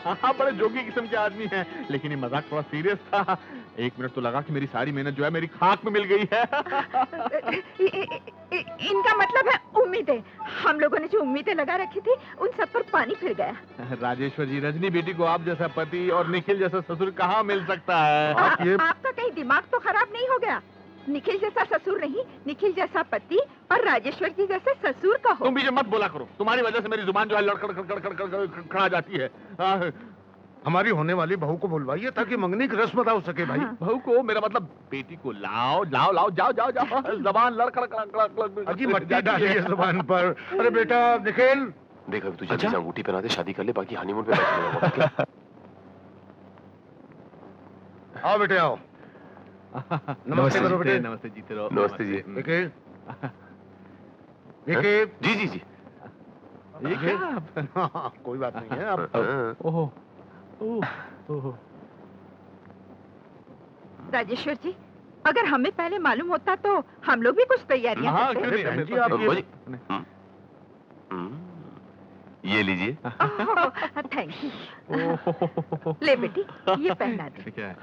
हाँ, बड़े जोगी किस्म के आदमी हैं, लेकिन ये मजाक थोड़ा सीरियस था। एक मिनट तो लगा कि मेरी सारी मेहनत जो है मेरी खाक में मिल गई है। इनका मतलब है उम्मीदें। हम लोगों ने जो उम्मीदें लगा रखी थी, उन सब पर पानी फिर गया। राजेश्वर जी, रजनी बेटी को आप जैसा पति और निखिल जैसा ससुर कहाँ मिल सकता है? आपका कहीं दिमाग तो खराब नहीं हो गया? निखिल जैसा ससुर नहीं, निखिल जैसा पति और राजेश्वर जी जैसे ससुर का हो। तुम बीच में मत बोला करो, तुम्हारी वजह से मेरी जुबान जो है लड़खड़ खड़ा जाती है। हमारी होने वाली बहू को बुलवाइए ताकि मंगनी की रस्म अदा हो सके भाई। हाँ। बहू को, मेरा मतलब बेटी को लाओ लाओ लाओ, जाओ जाओ जाओ। जबान लड़खड़ अजी मट्टी डाली है जुबान पर। अरे बेटा निखिल, देख अभी तुझे अच्छा? अंगूठी पहना दे, शादी कर ले, बाकी हनीमून पे बैठ। आओ बेटे आओ। नमस्ते करो बेटे। नमस्ते, जीते रहो। नमस्ते जी। निखिल, निखिल। जी जी जी। ये क्या? कोई बात नहीं है। अब राजेश्वर जी, अगर हमें पहले मालूम होता तो हम लोग भी कुछ तैयारियां करते। ये लीजिए। Thank you. ले बेटी, ये पहना दे। ठीक है।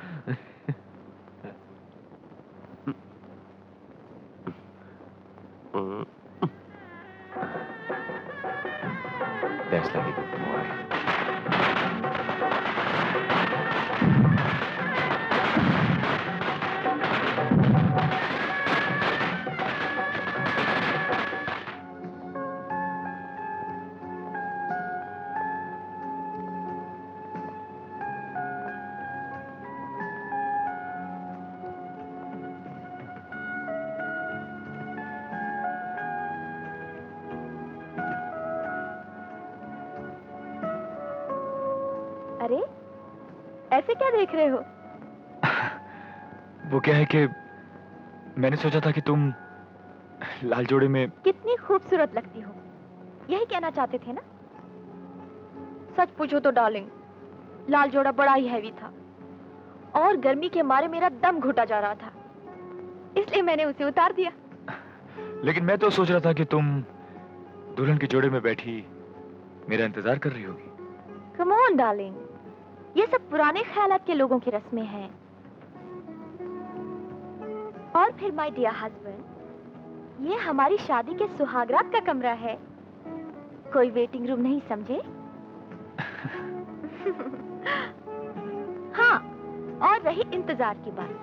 That's like a good boy. अरे ऐसे क्या देख रहे हो? वो क्या है कि मैंने सोचा था कि तुम लाल जोड़े में कितनी खूबसूरत लगती हो, यही कहना चाहते थे ना? सच पूछो तो डार्लिंग, लाल जोड़ा बड़ा ही हैवी था और गर्मी के मारे मेरा दम घुटा जा रहा था, इसलिए मैंने उसे उतार दिया। लेकिन मैं तो सोच रहा था कि तुम दुल्हन के जोड़े में बैठी मेरा इंतजार कर रही होगी। कम ऑन डार्लिंग, ये सब पुराने ख्यालात के लोगों की रस्में हैं। और फिर माय डियर हस्बैंड, ये हमारी शादी के सुहागरात का कमरा है। कोई वेटिंग रूम नहीं समझे? हाँ, और रही इंतजार की बात,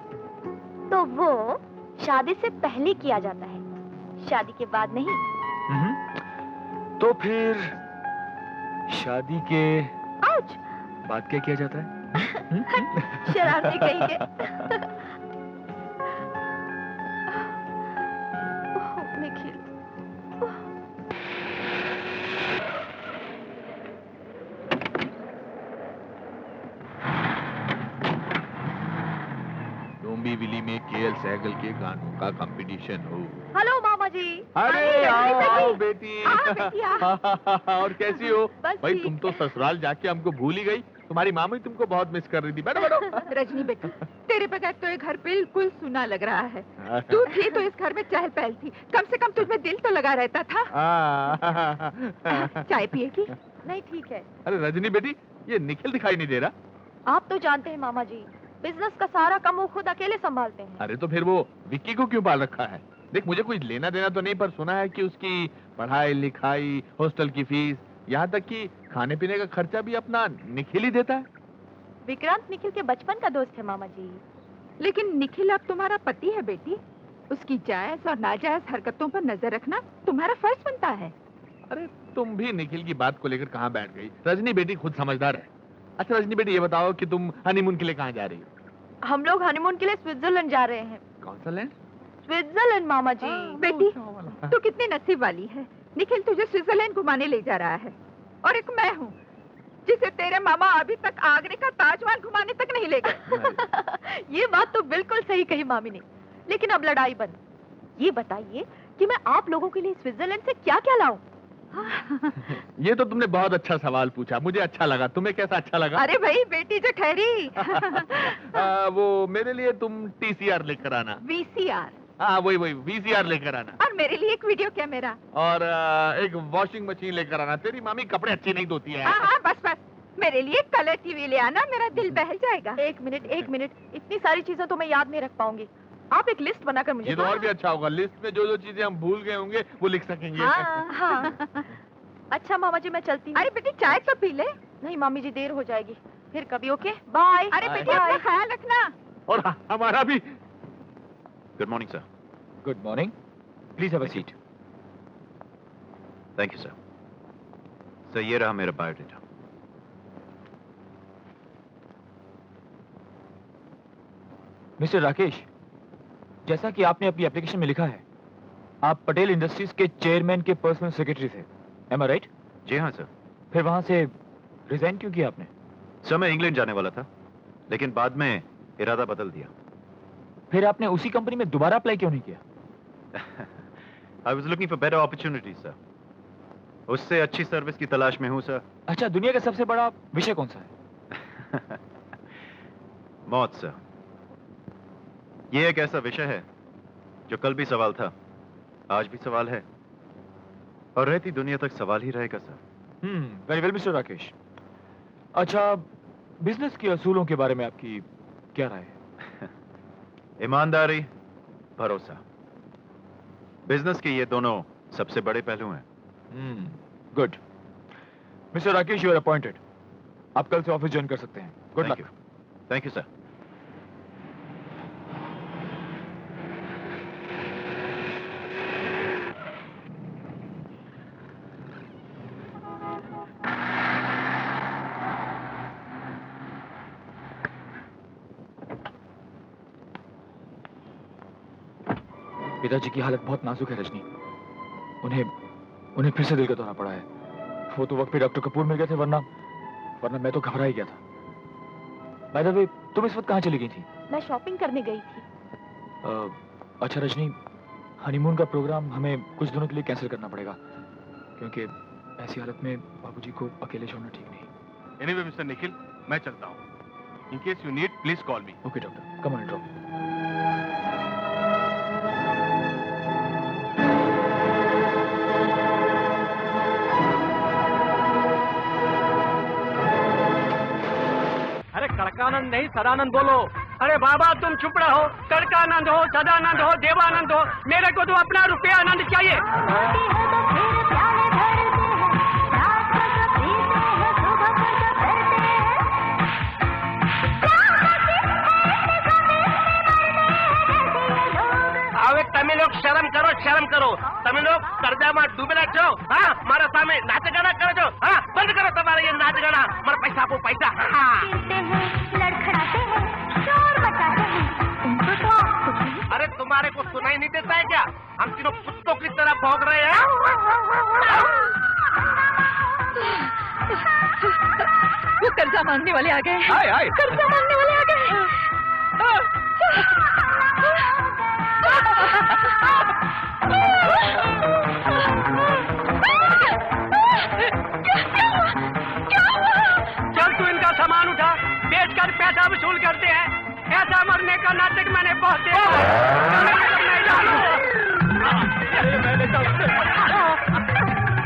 तो वो शादी से पहले किया जाता है, शादी के बाद नहीं। तो फिर शादी के आउच! बाद क्या किया जाता है? शरारती कहेंगे। निखिल, डोंबी विली में केएल सहगल के गानों का कंपटीशन हो। हेलो मामा जी। अरे आओ आओ बेटी। बेटी, आ। और कैसी हो? बस भाई ठीक। तुम तो ससुराल जाके हमको भूल ही गई। तुम्हारी मामी तुमको बहुत मिस कर रही थी। बैठो बैठो। रजनी बेटी, तेरे बगैर तो ये घर बिल्कुल सुना लग रहा है। तू थी तो इस घर में चहल पहल थी, कम से कम तुझमें दिल तो लगा रहता था। चाय पिएगी? नहीं ठीक है। अरे रजनी बेटी, ये निखिल दिखाई नहीं दे रहा। आप तो जानते हैं मामा जी, बिजनेस का सारा काम वो खुद अकेले संभालते हैं। अरे तो फिर वो विक्की को क्यों पाल रखा है? देख, मुझे कुछ लेना देना तो नहीं, पर सुना है कि उसकी पढ़ाई लिखाई, हॉस्टल की फीस, यहाँ तक कि खाने पीने का खर्चा भी अपना निखिल ही देता है। विक्रांत निखिल के बचपन का दोस्त है मामा जी। लेकिन निखिल अब तुम्हारा पति है बेटी, उसकी जायज और नाजायज हरकतों पर नजर रखना तुम्हारा फर्ज बनता है। अरे तुम भी निखिल की बात को लेकर कहाँ बैठ गई? रजनी बेटी खुद समझदार है। अच्छा रजनी बेटी, ये बताओ कि तुम हनीमून के लिए कहाँ जा रही हो? हम लोग हनीमून के लिए स्विट्जरलैंड जा रहे हैं। कौन सा लैंड? स्विट्जरलैंड मामा जी। बेटी, तू कितनी नसीब वाली है, निखिल तुझे स्विट्जरलैंड घुमाने ले जा रहा है। और एक मैं हूँ जिसे तेरे मामा अभी तक आगरे का ताजमहल घुमाने तक नहीं ले गए। ये बात तो बिल्कुल सही कही मामी ने, लेकिन अब लड़ाई बंद। ये बताइए कि मैं आप लोगों के लिए स्विट्जरलैंड से क्या क्या लाऊं? ये तो तुमने बहुत अच्छा सवाल पूछा, मुझे अच्छा लगा। तुम्हें कैसा अच्छा लगा? अरे भाई बेटी जो ठहरी। वो मेरे लिए तुम टीसीआर लेकर आना। वीसीआर? हाँ वही वही वीसीआर लेकर आना। और मेरे लिए एक वीडियो कैमरा। और एक वॉशिंग मशीन लेकर आना। तेरी मामी कपड़े अच्छे नहीं धोती है। हाँ बस बस, मेरे लिए कलर टीवी ले आना, मेरा दिल बहल जाएगा। एक मिनट, इतनी सारी चीजें तो मैं याद नहीं रख पाऊंगी। आप एक लिस्ट बनाकर मुझे। ये तो और भी अच्छा होगा, लिस्ट में जो जो चीजें हम भूल गए होंगे वो लिख सकेंगे। हाँ। अच्छा मामा जी, मैं चलती हूँ। अरे बेटी चाय तो पी ले। नहीं मामी जी, देर हो जाएगी, फिर कभी। Okay bye. अरे बेटी अपना ख्याल रखना। और हमारा भी। Good morning sir. Good morning, please have a seat. Thank you sir. Sir ये रहा मेरा बायोडेटा। मिस्टर राकेश, जैसा कि आपने अपनी एप्लीकेशन में लिखा है, आप पटेल इंडस्ट्रीज के चेयरमैन के पर्सनल सेक्रेटरी थे, एम आई राइट? जी हाँ सर। फिर वहां से रिजाइन क्यों किया आपने? सर मैं इंग्लैंड जाने वाला था, लेकिन बाद में इरादा बदल दिया। फिर आपने उसी कंपनी में दोबारा अप्लाई क्यों नहीं किया? I was looking for better opportunities sir. उससे अच्छी सर्विस की तलाश में हूँ सर। अच्छा, दुनिया का सबसे बड़ा विषय कौन सा है? मौत सर। ये एक ऐसा विषय है जो कल भी सवाल था, आज भी सवाल है, और रहती दुनिया तक सवाल ही रहेगा sir. Very well mister Rakesh. अच्छा, बिजनेस के असूलों के बारे में आपकी क्या राय है? ईमानदारी, भरोसा, बिजनेस के ये दोनों सबसे बड़े पहलू हैं। Good. Mister Rakesh, you are appointed. आप कल से ऑफिस ज्वाइन कर सकते हैं। Good luck. Thank you sir. पिताजी की हालत बहुत नाजुक है रजनी। उन्हें फिर से दिल का दौरा पड़ा है। वो तो वक्त पे डॉक्टर कपूर मिल गए थे, वरना मैं तो घबरा ही गया था। बाय द वे, तुम इस वक्त कहाँ चली गई थी? मैं शॉपिंग करने गई थी। अच्छा रजनी, हनीमून का प्रोग्राम हमें कुछ दिनों के लिए कैंसिल करना पड़ेगा, क्योंकि ऐसी हालत में बाबूजी को अकेले छोड़ना ठीक नहीं। एनीवे मिस्टर निखिल, मैं चलता हूँ। In case you need please call me. Okay doctor, come on drop. अरे कड़कानंद नहीं, सदानंद बोलो। अरे बाबा तुम चुप रहो। कड़कानंद हो, सदानंद हो, देवानंद हो, मेरे को तो अपना रुपया आनंद चाहिए। તમે લોગ શરમ કરો તમે લોગ કર્જામાં ડૂબેલા છો હા મારા સામે નાચ ગાના કરો છો હા બંધ કરો તમારા ये नाच गाना मारा पैसा आपको पैसा हाँ लड़खड़ाते हैं शोर मचाते हैं उनको तो आप कुछ नहीं। अरे तुम्हारे को सुनाई नहीं देता है क्या हम तीनों कुत्तों की तरह भौंक रहे हैं वो कर्जा मांगने वाले आ गए हाय हाय कर्जा मांगने वाले आ गए चल तू इनका सामान उठा बेचकर पैसा वसूल करते हैं ऐसा मरने का नाटक मैंने बहुत देखा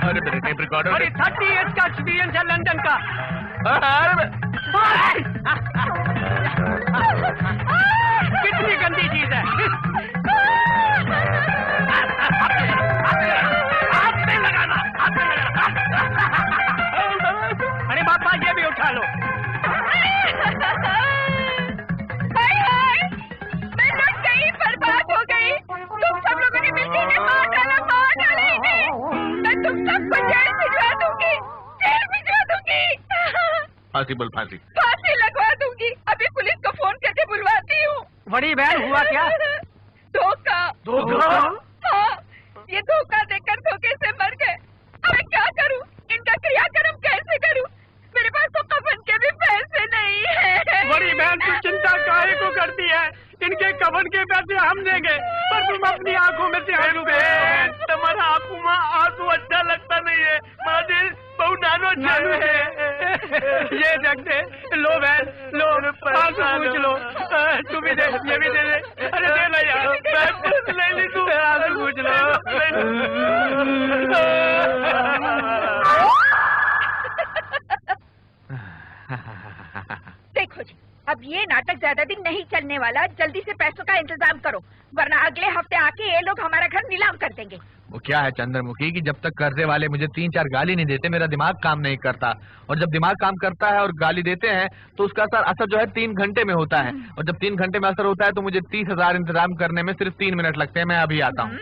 अरे मेरे टेप रिकॉर्डर अरे 30 इयर्स का एक्सपीरियंस है लंदन का कितनी गंदी चीज है अरे बापा ये भी उठा लो मैं लग गई बर्बाद हो गई तुम सब लोगों ने मिलकर इन्हें मार डालेंगे मैं तुम सबको जेल भिजवा दूंगी फांसी बोल फांसी फांसी लगवा दूंगी अभी पुलिस को फोन करके बुलवाती हूँ बड़ी बहन हुआ क्या धोखा हाँ ये धोखा देकर धोखे से मर गए अब मैं क्या करूँ इनका क्रियाक्रम कैसे करूँ मेरे पास तो कफन के भी पैसे नहीं है बड़ी बहन तू चिंता काहे को करती है इनके कफन के पैसे हम देंगे पर तुम अपनी आंखों में से आंसू तुम्हारा आंखों में आंसू अच्छा लगता नहीं है माँ बहुत नानो चालू है ये देखते लो बहन लो आंसू पूछ लो तू भी दे ये भी दे दे अरे दे लो यार ले ली तू आंसू पूछ लो देखो जी अब ये नाटक ज्यादा दिन नहीं चलने वाला जल्दी से पैसों का इंतजाम करो वरना अगले हफ्ते आके ये लोग हमारा घर नीलाम कर देंगे वो क्या है चंद्रमुखी कि जब तक कर्जे वाले मुझे 3-4 गाली नहीं देते मेरा दिमाग काम नहीं करता और जब दिमाग काम करता है और गाली देते हैं तो उसका असर जो है 3 घंटे में होता है और जब 3 घंटे में असर होता है तो मुझे 30,000 इंतजाम करने में सिर्फ 3 मिनट लगते हैं मैं अभी आता हूँ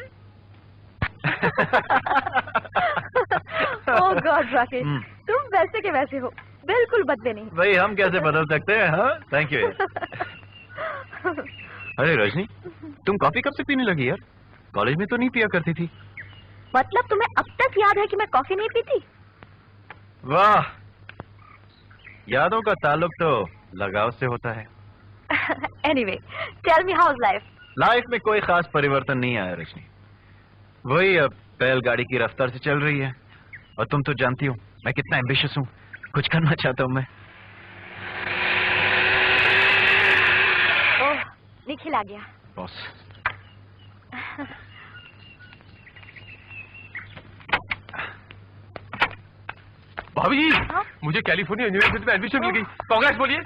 ओह गॉड राकेश तुम वैसे के वैसे हो बिल्कुल बदले नहीं भाई हम कैसे बदल सकते हैं हाँ थैंक यू अरे रजनी तुम कॉफी कब से पीने लगी यार कॉलेज में तो नहीं पिया करती थी मतलब तुम्हें अब तक याद है कि मैं कॉफी नहीं पीती वाह यादों का ताल्लुक तो लगाव से होता है anyway tell me how is life में कोई खास परिवर्तन नहीं आया रजनी वही अब बैलगाड़ी की रफ्तार से चल रही है और तुम तो जानती हो मैं कितना एम्बिशियस हूँ कुछ करना चाहता हूँ मैं ओह निखिल आ गया बॉस भाभी जी मुझे कैलिफोर्निया यूनिवर्सिटी में एडमिशन मिल गई कांग्रेस बोलिए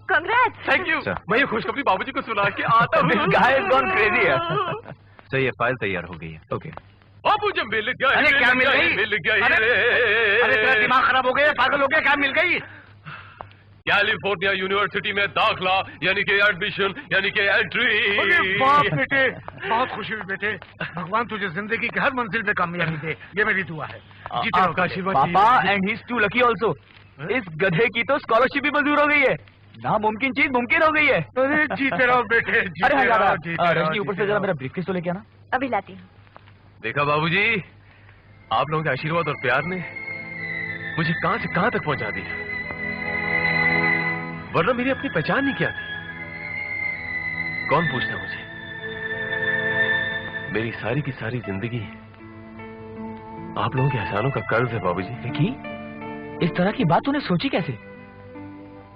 कांग्रेस थैंक यू मैं ये खुशखबरी बाबूजी को सुना के आता हूँ सही है फाइल तैयार हो गई है ओके मुझे मिल गया अरे क्या मिल गई अरे तेरा दिमाग खराब हो गया पागल हो गया क्या मिल गई कैलिफोर्निया यूनिवर्सिटी में दाखला यानी कि एडमिशन यानी कि एंट्री बाप बेटे बहुत खुशी हुई बेटे भगवान तुझे जिंदगी की हर मंजिल में कामयाबी दे ये मेरी दुआ है आपका आशीर्वाद पापा and he is too lucky also इस गधे की तो स्कॉलरशिप भी मंजूर हो गई है नामुमकिन चीज मुमकिन हो गई है अरे जीते रहो बेटे अरे रजनी ऊपर से जरा मेरा ब्रीफकेस तो लेके आना अभी लाती हूँ देखा बाबूजी आप लोगों के आशीर्वाद और प्यार ने मुझे कहां से कहां तक पहुंचा दिया वरना मेरी अपनी पहचान ही क्या थी कौन पूछता मुझे मेरी सारी की सारी जिंदगी आप लोगों के एहसानों का कर्ज है बाबूजी विकी इस तरह की बात तूने सोची कैसे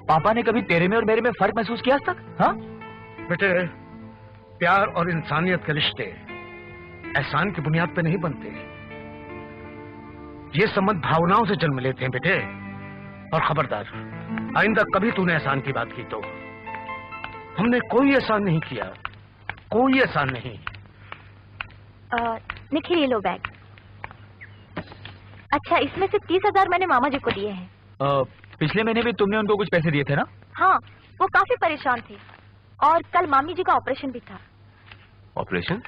पापा ने कभी तेरे में और मेरे में फर्क महसूस किया आज तक हाँ बेटे प्यार और इंसानियत के रिश्ते एहसान की बुनियाद पे नहीं बनते ये संबंध भावनाओं से जन्म लेते हैं बेटे और खबरदार आइंदा कभी तूने एहसान की बात की तो हमने कोई एहसान नहीं किया कोई एहसान नहीं निखिल ये लो बैग अच्छा इसमें से 30,000 मैंने मामा जी को दिए हैं पिछले महीने भी तुमने उनको कुछ पैसे दिए थे ना हाँ वो काफी परेशान थे और कल मामी जी का ऑपरेशन भी था ऑपरेशन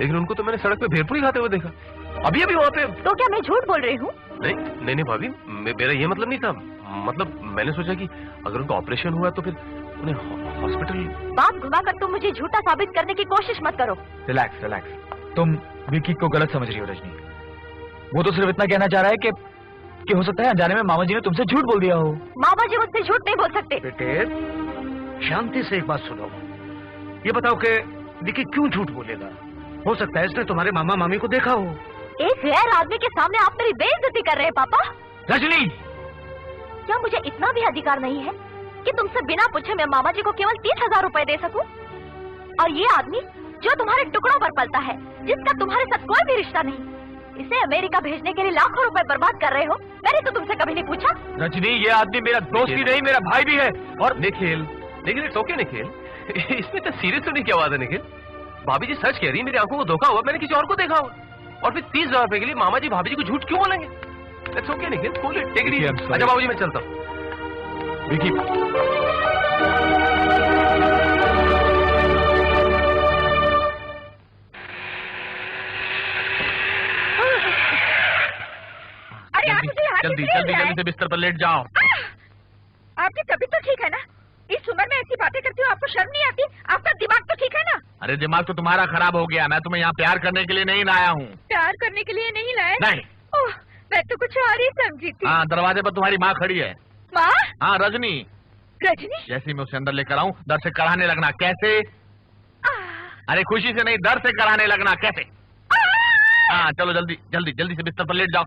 लेकिन उनको तो मैंने सड़क पे भेलपुरी खाते हुए देखा, अभी अभी वहाँ पे। तो क्या मैं झूठ बोल रही हूँ? नहीं भाभी, मेरा ये मतलब नहीं था। मतलब मैंने सोचा कि अगर उनका ऑपरेशन हुआ तो फिर उन्हें हॉस्पिटल। बात घुमाकर तुम मुझे झूठा साबित करने की कोशिश मत करो। रिलैक्स रिलैक्स, तुम विकी को गलत समझ रही हो रजनी। वो तो सिर्फ इतना कहना चाह रहा है कि हो सकता है अनजाने में मामा जी ने तुमसे झूठ बोल दिया हो। मामा जी मुझसे झूठ नहीं बोल सकते। बेटे शांति से एक बात सुनो, ये बताओ कि विकी क्यों झूठ बोलेगा? हो सकता है इसने तुम्हारे मामा मामी को देखा हो। एक गैर आदमी के सामने आप मेरी बेइज्जती कर रहे हैं पापा। रजनी, क्या मुझे इतना भी अधिकार नहीं है कि तुमसे बिना पूछे मैं मामा जी को केवल 30,000 रुपए दे सकूं? और ये आदमी जो तुम्हारे टुकड़ों पर पलता है, जिसका तुम्हारे साथ कोई भी रिश्ता नहीं, इसे अमेरिका भेजने के लिए लाखों रुपए बर्बाद कर रहे हो। मैंने तो तुमसे कभी नहीं पूछा। रजनी, ये आदमी मेरा दोस्त ही नहीं, मेरा भाई भी है। और निखिल इट्स ओके निखिल, इसमें तो सीरियस होने की आवाज है निखिल। भाभी जी सच कह रही है, मेरी आंखों को धोखा हुआ, मैंने किसी और को देखा हुआ। और फिर 30,000 रुपए के लिए मामा जी भाभी जी को झूठ क्यों बोलेंगे? It's okay Nikhil, cool it, take it easy. अच्छा बाबूजी मैं चलता हूँ। विकी, जल्दी जल्दी जल्दी से बिस्तर पर लेट जाओ। आपकी तबीयत तो ठीक है ना? इस उम्र में ऐसी बातें करती हो, आपको शर्म नहीं आती? आपका दिमाग तो ठीक है ना? अरे दिमाग तो तुम्हारा खराब हो गया। मैं तुम्हें यहाँ प्यार करने के लिए नहीं लाया हूँ। प्यार करने के लिए नहीं लाया? नहीं। ओह, मैं तो कुछ और ही समझी थी। हाँ, दरवाजे पर तुम्हारी माँ खड़ी है। माँ? हाँ, रजनी। रजनी? जैसे मैं उसे अंदर लेकर आऊँ, दर से कराने लगना। कैसे? अरे खुशी से नहीं, दर से कराने लगना। कैसे? हाँ चलो जल्दी जल्दी जल्दी से बिस्तर पर लेट जाओ।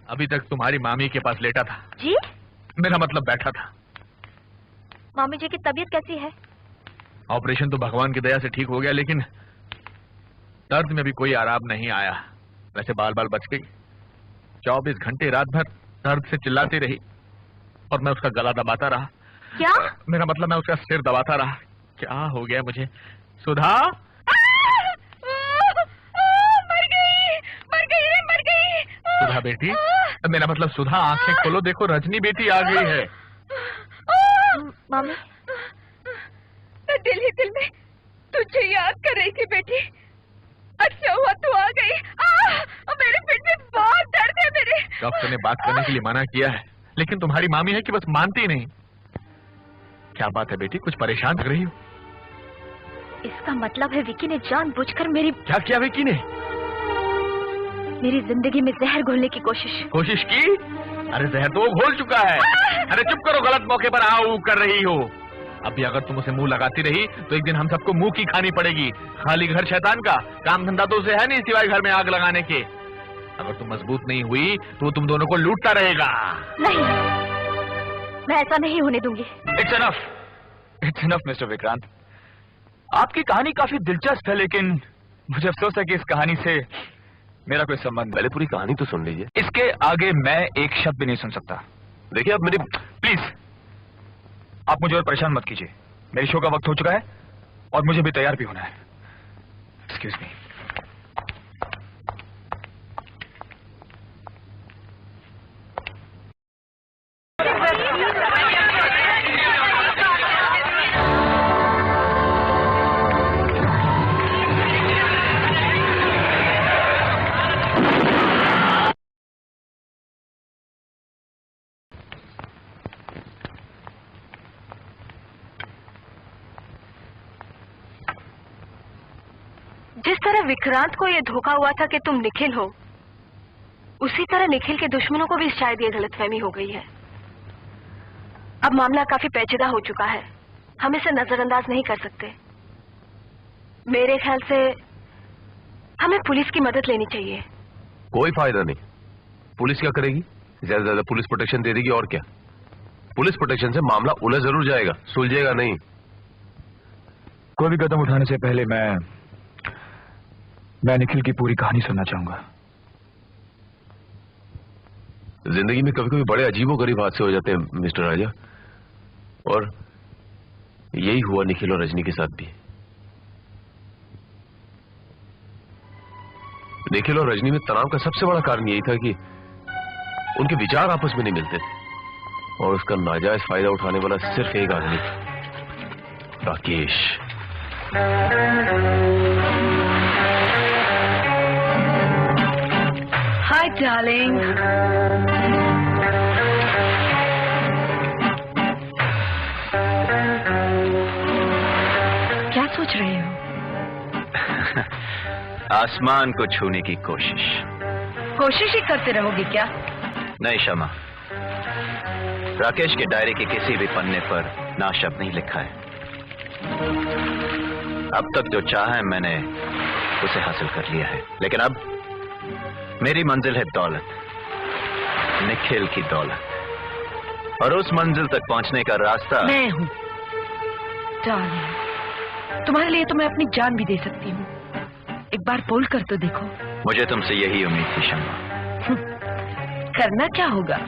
अभी तक तुम्हारी मामी के पास लेटा था। जी? मेरा मतलब बैठा था। मामी जी की तबीयत कैसी है? ऑपरेशन तो भगवान की दया से ठीक हो गया, लेकिन दर्द में भी कोई आराम नहीं आया। वैसे बाल बाल बच गई। 24 घंटे रात भर दर्द से चिल्लाती रही और मैं उसका गला दबाता रहा। क्या? मेरा मतलब मैं उसका सिर दबाता रहा। क्या हो गया मुझे? सुधा? मर गई। सुधा बेटी, मेरा मतलब सुधा, आंखें खोलो, देखो रजनी बेटी आ गई है। मामी, मैं दिल ही दिल में तुझे याद कर रही थी बेटी। अच्छा हुआ तू आ गई। मेरे पेट में बहुत दर्द है मेरे। डॉक्टर ने बात करने के लिए मना किया है, लेकिन तुम्हारी मामी है कि बस मानती नहीं। क्या बात है बेटी, कुछ परेशान लग रही हो? इसका मतलब है विकी ने जानबूझकर मेरी। क्या किया विकी ने? मेरी जिंदगी में जहर घोलने की कोशिश की? अरे जहर तो वो घोल चुका है। अरे चुप करो, गलत मौके पर आओ कर रही हो। अभी अगर तुम उसे मुंह लगाती रही तो एक दिन हम सबको मुंह की खानी पड़ेगी। खाली घर शैतान का, काम धंधा तो उसे है नहीं सिवाय घर में आग लगाने के। अगर तुम मजबूत नहीं हुई तो वो तुम दोनों को लूटता रहेगा। नहीं, मैं ऐसा नहीं होने दूंगी। It's enough mister Vikrant. आपकी कहानी काफी दिलचस्प है, लेकिन मुझे अफसोस है कि इस कहानी से मेरा कोई संबंध। पहले पूरी कहानी तो सुन लीजिए। इसके आगे मैं एक शब्द भी नहीं सुन सकता। देखिए आप मेरी प्लीज, आप मुझे और परेशान मत कीजिए। मेरे शो का वक्त हो चुका है और मुझे भी तैयार भी होना है। Excuse me. जिस तरह विक्रांत को ये धोखा हुआ था कि तुम निखिल हो, उसी तरह निखिल के दुश्मनों को भी शायद ये गलतफहमी हो गई है। अब मामला काफी पेचीदा हो चुका है, हम इसे नजरअंदाज नहीं कर सकते। मेरे ख्याल से हमें पुलिस की मदद लेनी चाहिए। कोई फायदा नहीं। पुलिस क्या करेगी? ज्यादा से ज्यादा पुलिस प्रोटेक्शन दे देगी, और क्या। पुलिस प्रोटेक्शन से मामला उलझ जरूर जाएगा, सुलझेगा नहीं। कोई भी कदम उठाने से पहले मैं निखिल की पूरी कहानी सुनना चाहूंगा। जिंदगी में कभी कभी बड़े अजीबोगरीब हादसे हो जाते हैं मिस्टर राजा, और यही हुआ निखिल और रजनी के साथ भी। निखिल और रजनी में तनाव का सबसे बड़ा कारण यही था कि उनके विचार आपस में नहीं मिलते थे, और उसका नाजायज फायदा उठाने वाला सिर्फ एक आदमी, राकेश। Hi darling. क्या सोच रहे हो? आसमान को छूने की कोशिश। कोशिश ही करते रहोगे क्या? नहीं शमा, राकेश के डायरी के किसी भी पन्ने पर ना शब्द नहीं लिखा है। अब तक जो चाहा है मैंने उसे हासिल कर लिया है, लेकिन अब मेरी मंजिल है दौलत, निखिल की दौलत, और उस मंजिल तक पहुंचने का रास्ता मैं हूँ डार्लिंग। तुम्हारे लिए तो मैं अपनी जान भी दे सकती हूँ। एक बार बोल कर तो देखो। मुझे तुमसे यही उम्मीद थी शमा। करना क्या होगा?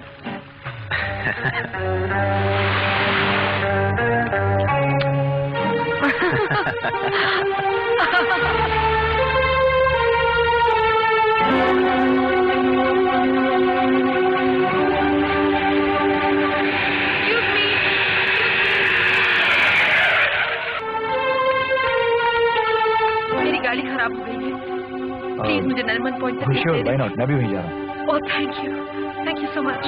मेरी गाड़ी खराब हो गई है, प्लीज मुझे नरीमन पॉइंट तक श्योर, व्हाई नॉट, मैं भी वहीं जा रहा हूँ। Oh thank you so much.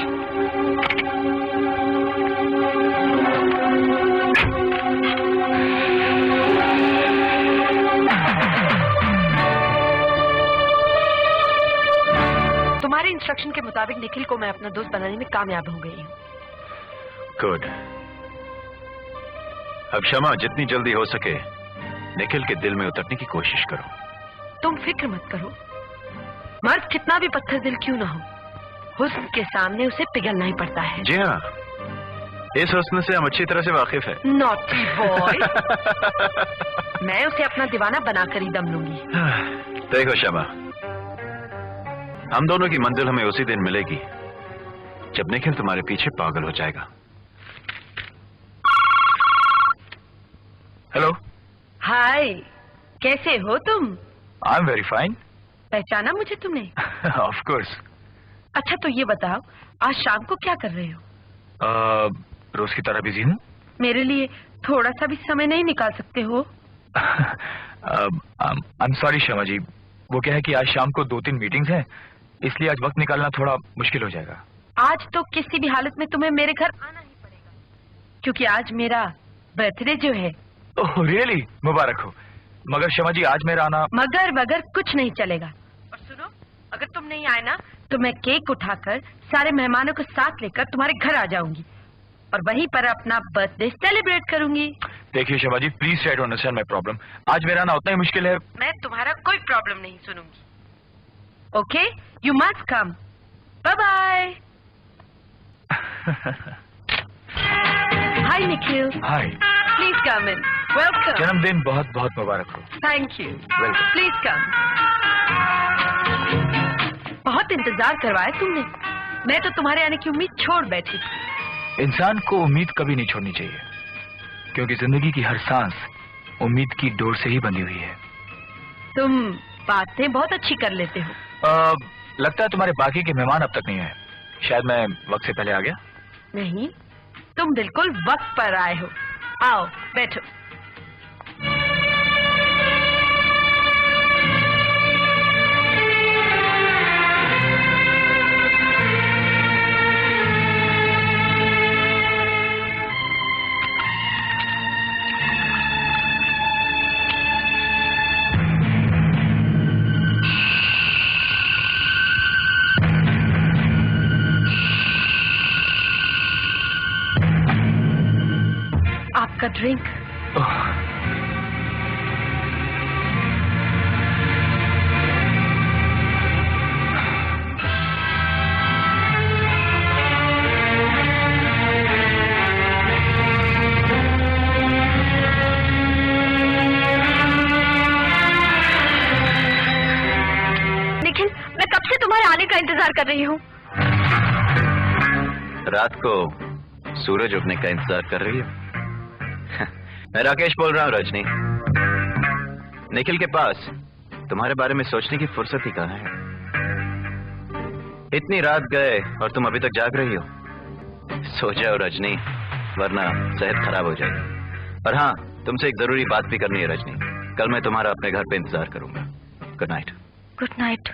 तुम्हारे इंस्ट्रक्शन के मुताबिक निखिल को मैं अपना दोस्त बनाने में कामयाब हो गई हूँ। गुड। अब शमा, जितनी जल्दी हो सके निखिल के दिल में उतरने की कोशिश करो। तुम फिक्र मत करो, मर्द कितना भी पत्थर दिल क्यों ना हो, हुस्न के सामने उसे पिघलना ही पड़ता है। जी हाँ, इस हुस्न से हम अच्छी तरह से वाकिफ है। Naughty boy. मैं उसे अपना दीवाना बनाकर ही दम लूंगी। देखो शमा, हम दोनों की मंजिल हमें उसी दिन मिलेगी जब निखिल तुम्हारे पीछे पागल हो जाएगा। हेलो। हाय, कैसे हो तुम? I am very fine. पहचाना मुझे तुमने? Of course. अच्छा तो ये बताओ, आज शाम को क्या कर रहे हो? रोज की तरह बिजी हूँ। मेरे लिए थोड़ा सा भी समय नहीं निकाल सकते हो? आई एम सॉरी शमा जी, वो क्या है कि आज शाम को 2-3 मीटिंग्स हैं, इसलिए आज वक्त निकालना थोड़ा मुश्किल हो जाएगा। आज तो किसी भी हालत में तुम्हें मेरे घर आना ही पड़ेगा, क्योंकि आज मेरा बर्थडे जो है। Oh really? मुबारक हो। मगर शमा जी, आज मेरा आना। मगर वगर कुछ नहीं चलेगा। और सुनो, अगर तुम नहीं आए ना तो मैं केक उठाकर सारे मेहमानों को साथ लेकर तुम्हारे घर आ जाऊंगी और वहीं पर अपना बर्थडे सेलिब्रेट करूंगी। देखिए Shama ji, please try to understand my problem. आज मेरा आना उतना ही मुश्किल है। मैं तुम्हारा कोई प्रॉब्लम नहीं सुनूंगी। Okay, you must come. Bye bye. Hi Nikhil. Hi. Please come in. Welcome. जन्मदिन बहुत बहुत मुबारक हो। Thank you. Welcome. Please come. बहुत इंतजार करवाया तुमने, मैं तो तुम्हारे आने की उम्मीद छोड़ बैठी थी। इंसान को उम्मीद कभी नहीं छोड़नी चाहिए, क्योंकि जिंदगी की हर सांस उम्मीद की डोर से ही बंधी हुई है। तुम बातें बहुत अच्छी कर लेते हो। लगता है तुम्हारे बाकी के मेहमान अब तक नहीं आए। शायद मैं वक्त से पहले आ गया। नहीं, तुम बिल्कुल वक्त पर आए हो। आओ बैठो। आपका ड्रिंक। निखिल, मैं कब से तुम्हारे आने का इंतजार कर रही हूँ। रात को सूरज उगने का इंतजार कर रही हो? मैं राकेश बोल रहा हूँ रजनी। निखिल के पास तुम्हारे बारे में सोचने की फुर्सत ही कहाँ है। इतनी रात गए और तुम अभी तक जाग रही हो। सो जाओ रजनी, वरना सेहत खराब हो जाएगी। और हाँ, तुमसे एक जरूरी बात भी करनी है रजनी। कल मैं तुम्हारा अपने घर पे इंतजार करूंगा। Good night. Good night.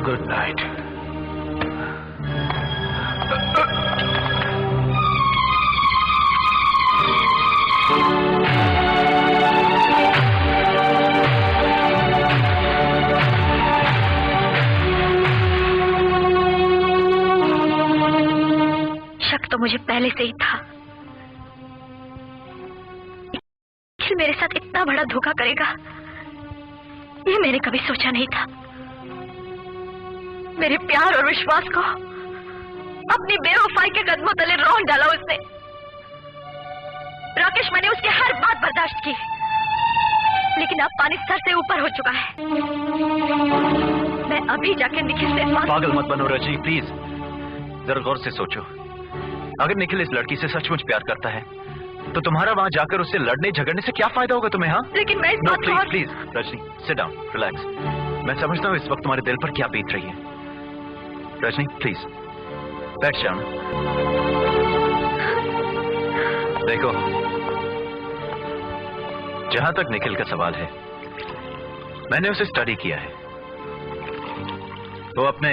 Good night. शक तो मुझे पहले से ही था। निखिल मेरे साथ इतना बड़ा धोखा करेगा, ये मैंने कभी सोचा नहीं था। मेरे प्यार और विश्वास को अपनी बेवफाई के कदमों तले रौंद डाला उसने। राकेश, मैंने उसकी हर बात बर्दाश्त की, लेकिन अब पानी सर से ऊपर हो चुका है। मैं अभी जाके निखिल से पागल मत बनो रजनी, प्लीज जरा गौर से सोचो। अगर निखिल इस लड़की से सचमुच प्यार करता है तो तुम्हारा वहां जाकर उससे लड़ने झगड़ने से क्या फायदा होगा तुम्हें? हाँ, लेकिन मैं no please please Rajni, sit down, relax. मैं समझता हूँ इस वक्त तुम्हारे दिल पर क्या बीत रही है। रजनी प्लीज बैठ जाओ। देखो, जहां तक निखिल का सवाल है, मैंने उसे स्टडी किया है। वो अपने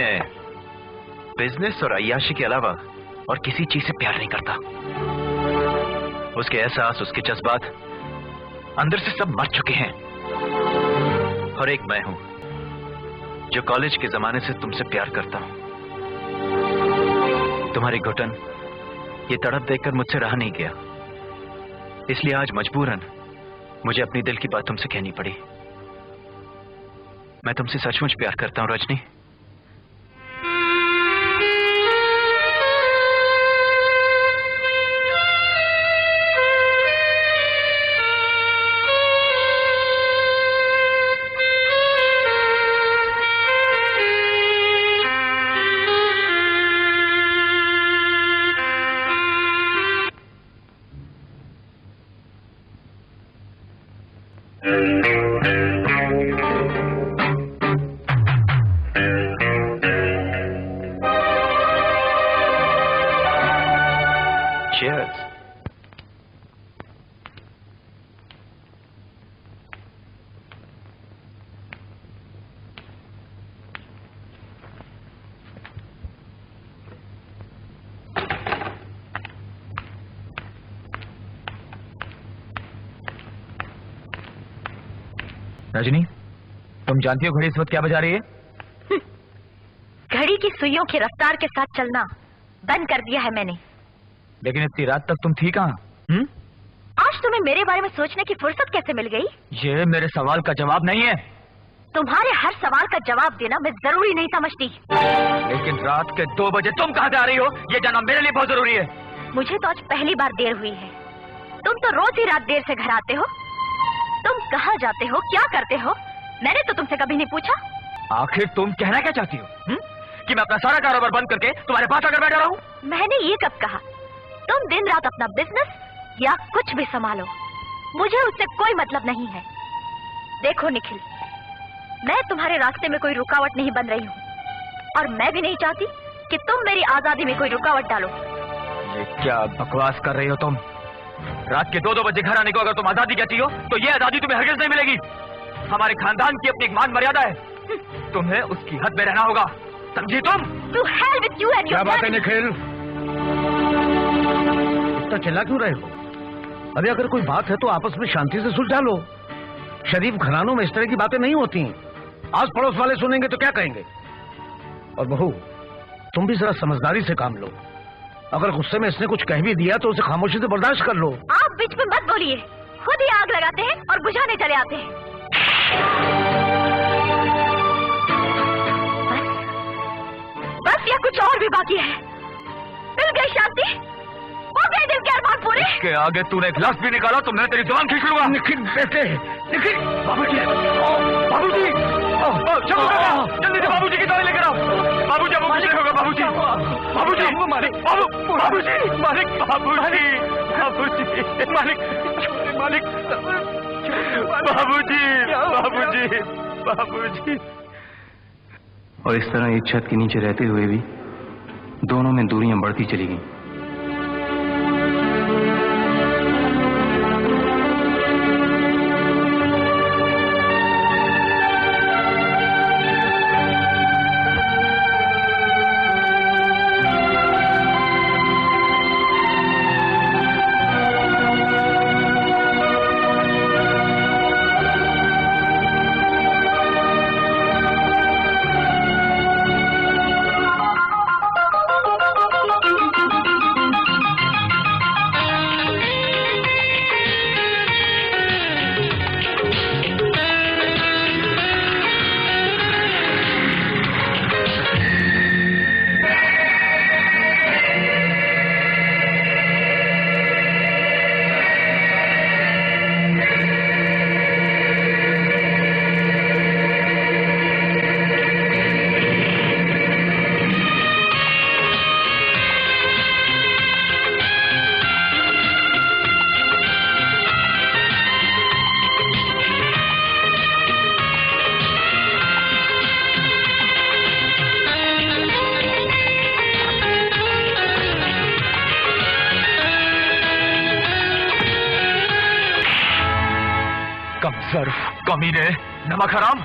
बिजनेस और अय्याशी के अलावा और किसी चीज से प्यार नहीं करता। उसके एहसास, उसके जज्बात अंदर से सब मर चुके हैं। और एक मैं हूं जो कॉलेज के जमाने से तुमसे प्यार करता हूं। तुम्हारी घुटन, ये तड़प देखकर मुझसे रहा नहीं गया, इसलिए आज मजबूरन मुझे अपनी दिल की बात तुमसे कहनी पड़ी। मैं तुमसे सचमुच प्यार करता हूं रजनी। Cheers. रजनी, तुम जानती हो घड़ी इस वक्त क्या बजा रही है? घड़ी की सुइयों की रफ्तार के साथ चलना बंद कर दिया है मैंने। लेकिन इतनी रात तक तुम थी कहाँ? आज तुम्हें मेरे बारे में सोचने की फुर्सत कैसे मिल गई? ये मेरे सवाल का जवाब नहीं है। तुम्हारे हर सवाल का जवाब देना मैं जरूरी नहीं समझती। लेकिन रात के 2 बजे तुम कहाँ से आ रही हो, ये जानना मेरे लिए बहुत जरूरी है। मुझे तो आज पहली बार देर हुई है। तुम तो रोज ही रात देर से घर आते हो। तुम कहाँ जाते हो, क्या करते हो, मैंने तो तुमसे कभी नहीं पूछा। आखिर तुम कहना क्या चाहती हो? कि मैं अपना सारा कारोबार बंद करके तुम्हारे पास आकर बैठा रहूं? मैंने ये कब कहा? तुम दिन रात अपना बिजनेस या कुछ भी संभालो, मुझे उससे कोई मतलब नहीं है। देखो निखिल, मैं तुम्हारे रास्ते में कोई रुकावट नहीं बन रही हूँ, और मैं भी नहीं चाहती कि तुम मेरी आजादी में कोई रुकावट डालो। ये क्या बकवास कर रही हो तुम? रात के 2-2 बजे घर आने को अगर तुम आजादी कहती हो तो ये आजादी तुम्हें हरगिज नहीं मिलेगी। हमारे खानदान की अपनी एक मान मर्यादा है, तुम्हें उसकी हद में रहना होगा, समझी तुम? To hell with you and your क्या बात है family. निखिल? इतना चिल्ला क्यों रहे हो? अरे अगर कोई बात है तो आपस में शांति से सुलझा लो। शरीफ घरानों में इस तरह की बातें नहीं होती। आस पड़ोस वाले सुनेंगे तो क्या कहेंगे? और बहू, तुम भी जरा समझदारी से काम लो। अगर गुस्से में इसने कुछ कह भी दिया तो उसे खामोशी से बर्दाश्त कर लो। आप बीच में मत बोलिए, खुद ही आग लगाते हैं और बुझाने चले आते हैं। बस या कुछ और भी बाकी है? मिल गई शांति? हो गए दिल के अरमान पूरे? इसके आगे तूने एक लफ्ज भी निकाला तो मैं तेरी जुबान खींच लूंगा। निखिल बेटे, निखिल। बाबूजी, बाबूजी, जल्दी से बाबूजी की दवाई लेकर आओ। बाबूजी अब कुछ नहीं होगा। बाबूजी, बाबूजी, मालिक, बाबूजी, मालिक, बाबूजी, बाबूजी, मालिक, मालिक, बाबूजी, बाबूजी, बाबूजी। और इस तरह एक छत के नीचे रहते हुए भी दोनों में दूरियां बढ़ती चली गईं। कमीने, नमक हराम,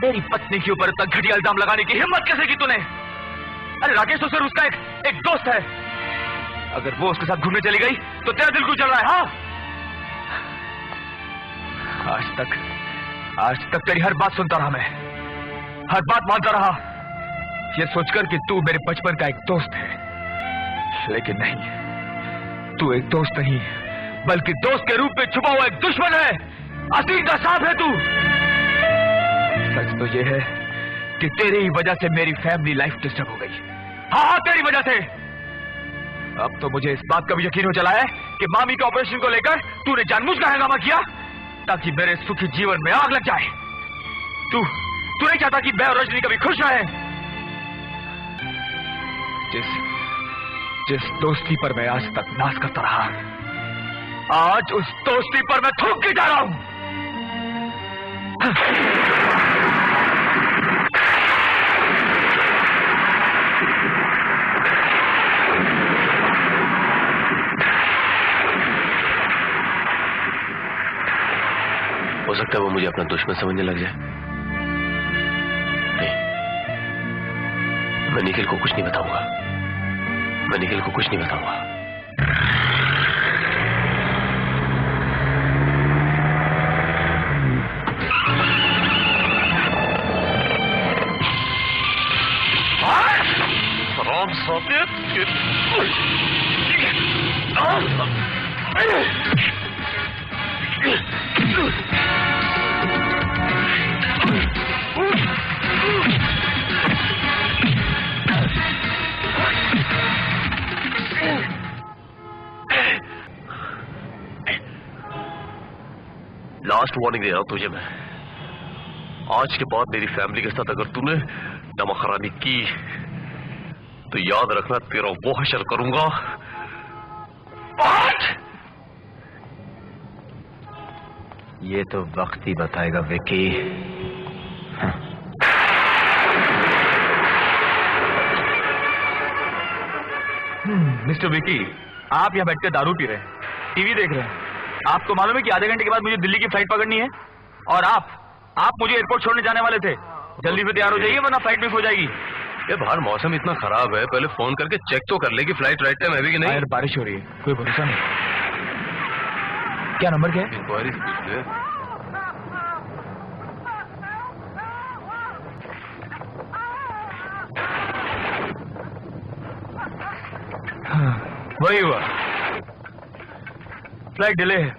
मेरी पत्नी के ऊपर इतना घटिया इल्जाम लगाने की हिम्मत कैसे की तूने? अरे राकेश तो सिर्फ उसका एक दोस्त है। अगर वो उसके साथ घूमने चली गई तो तेरा दिल क्यों चल रहा है? हाँ, आज तक तेरी हर बात सुनता रहा मैं, हर बात मानता रहा, ये सोचकर कि तू मेरे बचपन का एक दोस्त है। लेकिन नहीं, तू एक दोस्त नहीं बल्कि दोस्त के रूप में छुपा हुआ एक दुश्मन है, असीम का सांप है तू। सच तो ये है कि तेरी ही वजह से मेरी फैमिली लाइफ डिस्टर्ब हो गई। हाँ, तेरी वजह से। अब तो मुझे इस बात का भी यकीन हो चला है कि मामी के ऑपरेशन को लेकर तूने जानबूझकर हंगामा किया ताकि मेरे सुखी जीवन में आग लग जाए। तू नहीं चाहता कि मैं और रजनी कभी खुश रहे। जिस दोस्ती पर मैं आज तक नाज करता रहा, आज उस दोस्ती पर मैं थूक के जा रहा हूं। हो सकता है वो मुझे अपना दुश्मन समझने लग जाए। नहीं, मैं निखिल को कुछ नहीं बताऊंगा, मैं निखिल को कुछ नहीं बताऊंगा। लास्ट वार्निंग दे रहा हूं तुझे मैं। आज के बाद मेरी फैमिली के साथ अगर तूने नमकहरामी की तो याद रखना तेरा वो हशर करूंगा। ये तो वक्त ही बताएगा विकी। मिस्टर विकी, आप यहाँ बैठकर दारू पी रहे हैं, टीवी देख रहे हैं। आपको मालूम है कि आधे घंटे के बाद मुझे दिल्ली की फ्लाइट पकड़नी है? और आप मुझे एयरपोर्ट छोड़ने जाने वाले थे। जल्दी से तैयार हो जाइए वरना फ्लाइट मिस हो जाएगी। ये बाहर मौसम इतना खराब है, पहले फोन करके चेक तो कर ले कि फ्लाइट राइट टाइम है भी कि नहीं। यार बारिश हो रही है, कोई भरोसा नहीं। क्या नंबर क्या है? इंक्वायरी पूछ ले। वही हुआ, फ्लाइट डिले है।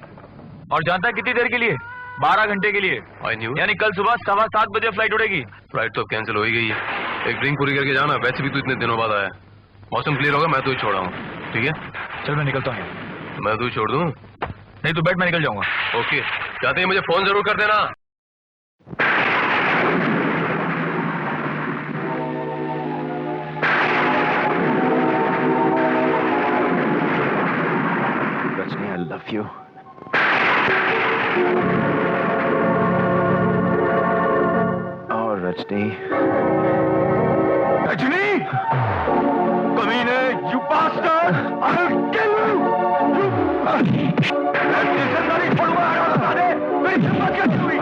और जानता है कितनी देर के लिए? 12 घंटे के लिए। I knew. यानी कल सुबह 7:15 बजे फ्लाइट उड़ेगी। फ्लाइट तो कैंसिल हो ही गई है। एक ड्रिंक पूरी करके जाना, वैसे भी तू इतने दिनों बाद आया। मौसम क्लियर होगा मैं तो ही छोड़ा हूँ, ठीक है? चल मैं निकलता हूँ। मैं तो ही छोड़ दूँ? नहीं तो बैठ, मैं निकल जाऊंगा। ओके, जाते ही मुझे फोन जरूर कर देना। Rajni, I love you. और रजनी, कमीने, you bastard! I'll kill you! मैं जिंदा नहीं छोड़ूंगा, बता दे, मेरी हिम्मत कैसे हुई?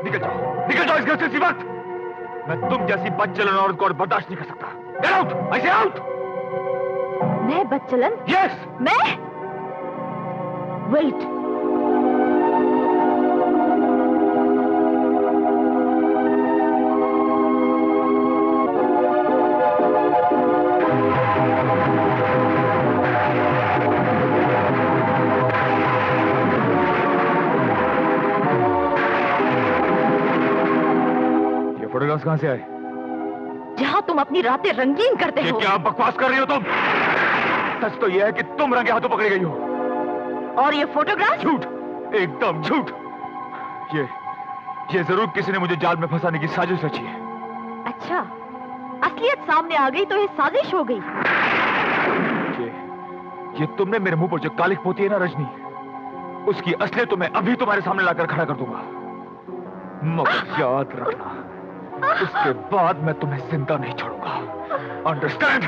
निकल जाओ इस घर से इसी वक्त। मैं तुम जैसी बदचलन औरत को और बर्दाश्त नहीं कर सकता। Get out! I say out! मैं बदचलन? Yes! मैं? वेट। फोटोग्राफ्स कहां से आए? जहां तुम अपनी रातें रंगीन करते हो। क्या बकवास कर रही हो तुम? सच तो यह है कि तुम रंगे हाथों पकड़ी गई हो। और ये फोटोग्राफ? झूठ, एकदम झूठ। ये जरूर किसी ने मुझे जाल में फंसाने की साजिश रची है। अच्छा, असलियत सामने आ गई तो ये साजिश हो गई। ये तुमने मेरे मुंह पर जो कालिख पोती है ना रजनी, उसकी असलियत तो मैं अभी तुम्हारे सामने लाकर खड़ा कर दूंगा। मगर याद रखना, उसके बाद मैं तुम्हें जिंदा नहीं छोड़ूंगा। अंडरस्टैंड?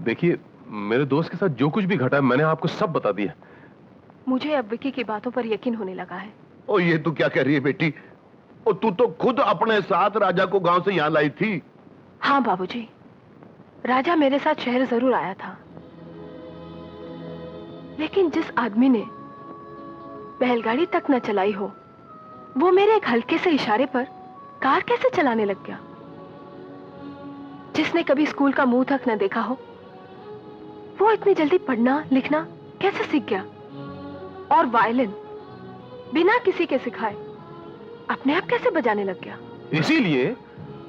देखिए, मेरे दोस्त के साथ जो कुछ भी घटा है मैंने आपको सब बता दिया। मुझे अब विकी की बातों पर यकीन होने लगा है। ओ ये तू क्या कह रही है बेटी? ओ तू तो खुद अपने साथ राजा को गांव से यहाँ लाई थी। हाँ बाबूजी, राजा मेरे साथ शहर जरूर आया था, लेकिन जिस आदमी ने बैलगाड़ी तक न चलाई हो, वो मेरे एक हल्के से इशारे पर कार कैसे चलाने लग गया? जिसने कभी स्कूल का मुंह तक न देखा हो, वो इतनी जल्दी पढ़ना लिखना कैसे सीख गया? और वायलिन बिना किसी के सिखाए अपने आप कैसे बजाने लग गया?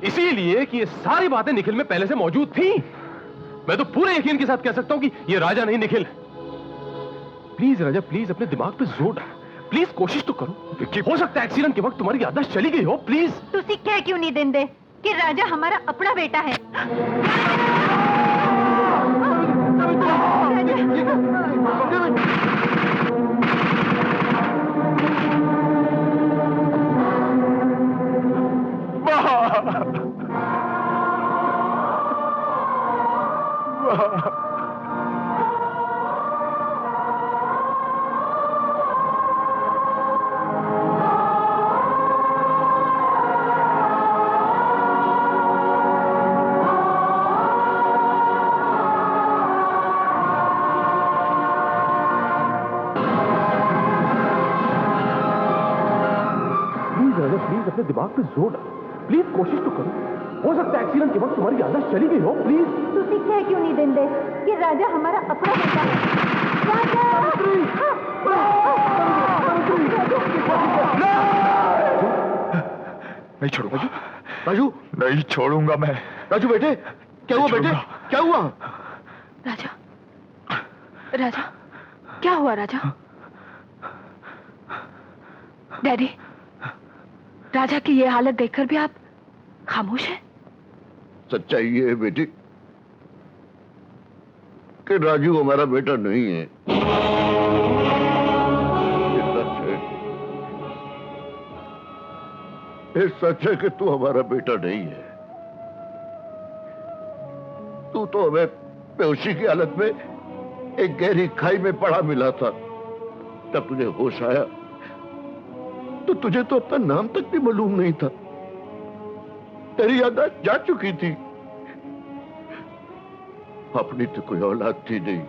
इसीलिए कि ये सारी बातें निखिल में पहले से मौजूद थी। मैं तो पूरे यकीन के साथ कह सकता हूं कि ये राजा नहीं निखिल। प्लीज राजा, प्लीज अपने दिमाग पे जोर डाल, प्लीज कोशिश तो करो। हो सकता है एक्सीडेंट के वक्त तुम्हारी याददाश्त चली गई हो। प्लीज तुसी कह क्यों नहीं देंदे कि राजा हमारा अपना बेटा है? प्लीज अपने दिमाग पे जोर डालो, प्लीज कोशिश तो करो। हो सकता है एक्सीडेंट के वक्त तुम्हारी याददाश्त चली गई हो। प्लीज तुसी कह क्यों नहीं देंदे कि राजा हमारा अपना बेटा है? नहीं छोड़ूंगा राजू, नहीं छोड़ूंगा मैं। राजू बेटे, क्या हुआ बेटे, क्या हुआ? राजा, राजा, क्या हुआ राजा? डैडी, राजा की ये हालत देखकर भी आप खामोश हैं? सच्चाई ये है बेटी कि राजू हमारा बेटा नहीं है। ये सच है कि तू हमारा बेटा नहीं है। तू तो हमें बेहोशी की हालत में एक गहरी खाई में पड़ा मिला था। जब तुझे होश आया तो तुझे तो अपना नाम तक भी मालूम नहीं था। तेरी याददाश्त जा चुकी थी। अपनी तो कोई औलाद थी नहीं।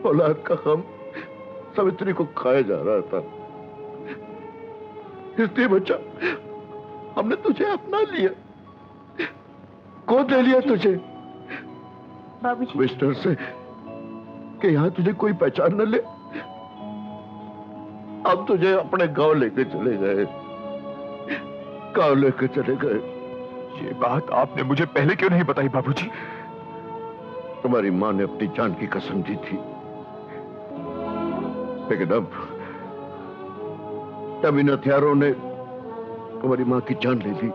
औलाद का गम सावित्री को खाया जा रहा था। इसलिए बच्चा, हमने तुझे अपना लिया, गोद ले लिया तुझे बाबूजी। मिस्टर से कि यहां तुझे कोई पहचान न ले। अब तुझे अपने गांव लेके चले गए, गांव लेके चले गए। ये बात आपने मुझे पहले क्यों नहीं बताई बाबूजी? तुम्हारी मां ने अपनी जान की कसम दी थी, लेकिन अब इन हथियारों ने तुम्हारी मां की जान ले ली,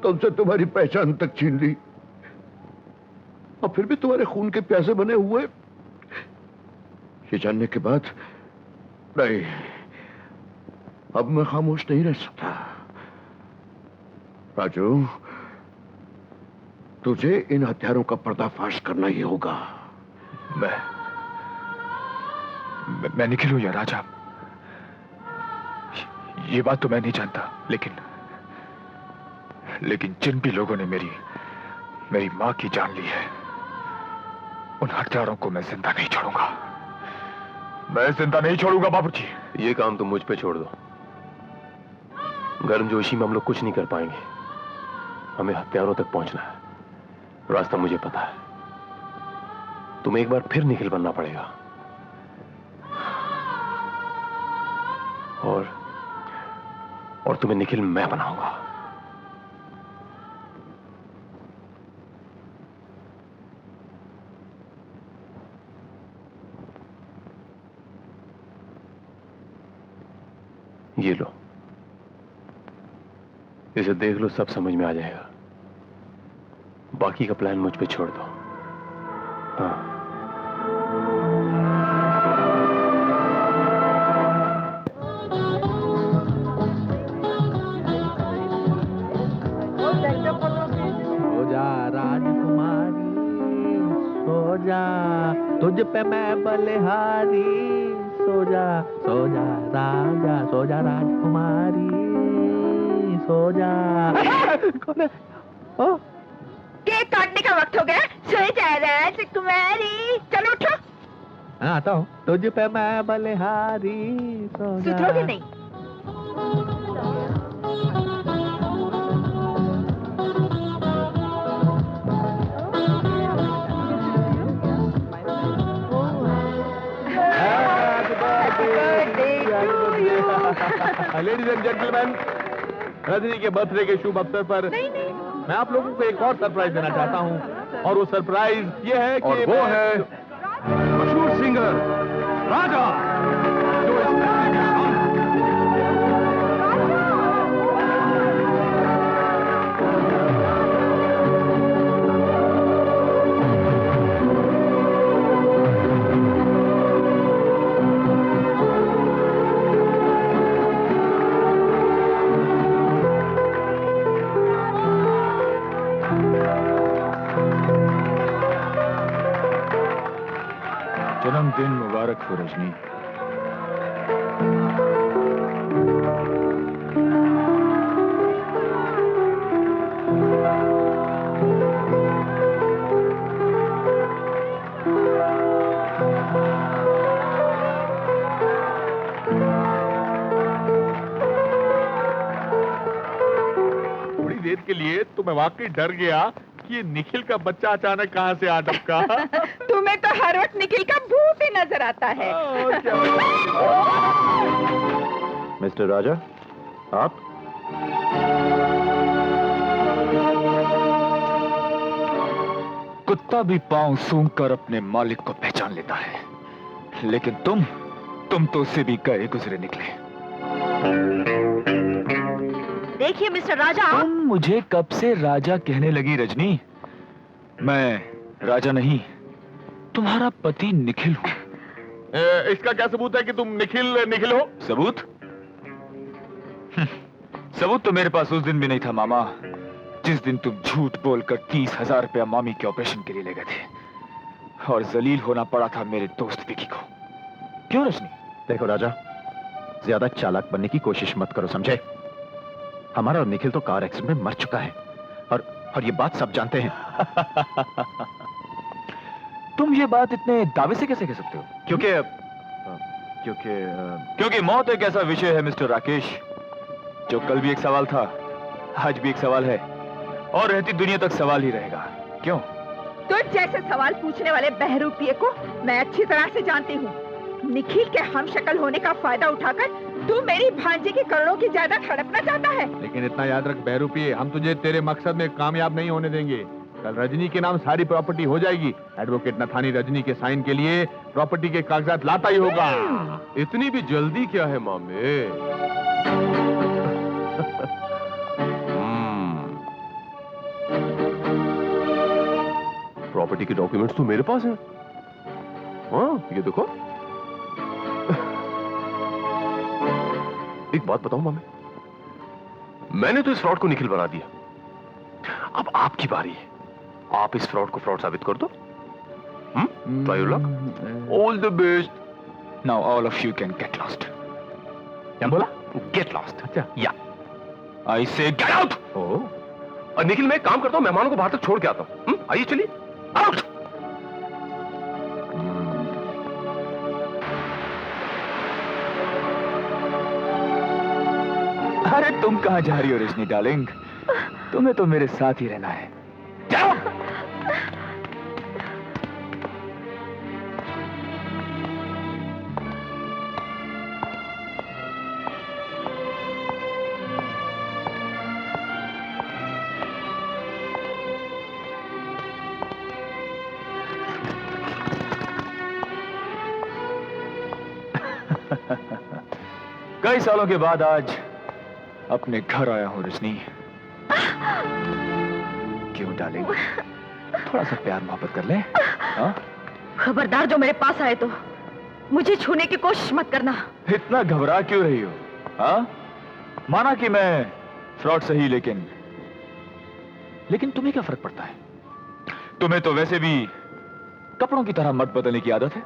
तुमसे तुम्हारी पहचान तक छीन ली, और फिर भी तुम्हारे खून के प्यासे बने हुए। ये जानने के बाद नहीं, अब मैं खामोश नहीं रह सकता। राजू, तुझे इन हथियारों का पर्दाफाश करना ही होगा। मैं निखिल हूं या राजा, ये बात तो मैं नहीं जानता, लेकिन जिन भी लोगों ने मेरी मां की जान ली है, उन हत्यारों को मैं जिंदा नहीं छोड़ूंगा। मैं जिंदा नहीं छोड़ूंगा बाबूजी। ये काम तुम मुझ पे छोड़ दो। गर्मजोशी में हम लोग कुछ नहीं कर पाएंगे। हमें हत्यारों तक पहुंचना है, रास्ता मुझे पता है। तुम्हें एक बार फिर निखिल बनना पड़ेगा, और तुम्हें निखिल मैं बनाऊंगा। ये लो, इसे देख लो, सब समझ में आ जाएगा। बाकी का प्लान मुझ पे छोड़ दो। हाँ, सो जा राजकुमारी, सो जा, तुझ पे मैं बलिहारी। सो जा राजा, सो जा राजकुमारी, सो जा। कौन है? केक काटने का वक्त हो गया। सो जा राजकुमारी, चलो उठो। हाँ, आता हूँ। तुझ पे मैं बलिहारी, सो जा। सुधरोगे नहीं। लेडीज एंड जेंटलमैन, रजनी के बर्थडे के शुभ अवसर पर मैं आप लोगों को एक और सरप्राइज देना चाहता हूं, और वो सरप्राइज ये है कि और वो है मशहूर सिंगर राजा, जो इस जन्मदिन मुबारक हो रजनी। मैं वाकई डर गया कि ये निखिल का बच्चा अचानक कहाँ से आ टपका। तुम्हें तो हर वक्त निखिल का भूत ही नजर आता है। मिस्टर राजा, आप? कुत्ता भी पांव सूंघकर अपने मालिक को पहचान लेता है, लेकिन तुम तो उससे भी गए गुजरे निकले। देखिए मिस्टर राजा, तुम मुझे कब से राजा कहने लगी रजनी? मैं राजा नहीं, तुम्हारा पति निखिल हूं। इसका क्या सबूत है कि तुम निखिल हो? सबूत? सबूत तो मेरे पास उस दिन भी नहीं था मामा, जिस दिन तुम झूठ बोलकर 30,000 रुपया मामी के ऑपरेशन के लिए ले गए थे और जलील होना पड़ा था मेरे दोस्त विकी को। क्यों रजनी? देखो राजा, ज्यादा चालाक बनने की कोशिश मत करो, समझे? हमारा और निखिल तो कार एक्सीडेंट में मर चुका है और ये बात सब जानते हैं। तुम ये बात इतने दावे से कैसे कह सकते हो? क्योंकि मौत एक ऐसा विषय है मिस्टर राकेश, जो कल भी एक सवाल था, आज भी एक सवाल है और रहती दुनिया तक सवाल ही रहेगा। क्यों? तो जैसे सवाल पूछने वाले बहरूपिये को मैं अच्छी तरह से जानती हूँ। निखिल के हमशक्ल होने का फायदा उठाकर तू मेरी भांजी की करोड़ों की जायदाद हड़पना चाहता है। लेकिन इतना याद रख बहरूपिये, हम तुझे तेरे मकसद में कामयाब नहीं होने देंगे। कल रजनी के नाम सारी प्रॉपर्टी हो जाएगी। एडवोकेट नथानी रजनी के साइन के लिए प्रॉपर्टी के कागजात लाता ही होगा। इतनी भी जल्दी क्या है मामे? प्रॉपर्टी के डॉक्यूमेंट्स तो मेरे पास हैं। हाँ, ये देखो। एक बात बताऊं मामे, मैंने तो इस फ्रॉड को निखिल बना दिया। अब आपकी बारी है, आप इस फ्रॉड को फ्रॉड साबित कर दो। Try your luck, all the best. Now all of you can get lost. क्या बोला? Get lost. अच्छा, या आई से गेट आउट। और निखिल, मैं एक काम करता हूं, मेहमानों को बाहर तक छोड़ के आता हूं। आइए चलिए, आउट। अरे तुम कहां जा रही हो रजनी डार्लिंग? तुम्हें तो मेरे साथ ही रहना है। जाओ। कई सालों के बाद आज अपने घर आया हूं रजनी। क्यों डार्लिंग, थोड़ा सा प्यार मोहब्बत कर ले? हाँ? खबरदार, जो मेरे पास आए तो मुझे छूने की कोशिश मत करना। इतना घबरा क्यों रही हो? हाँ? माना कि मैं फ्रॉड सही, लेकिन तुम्हें क्या फर्क पड़ता है? तुम्हें तो वैसे भी कपड़ों की तरह मत बदलने की आदत है।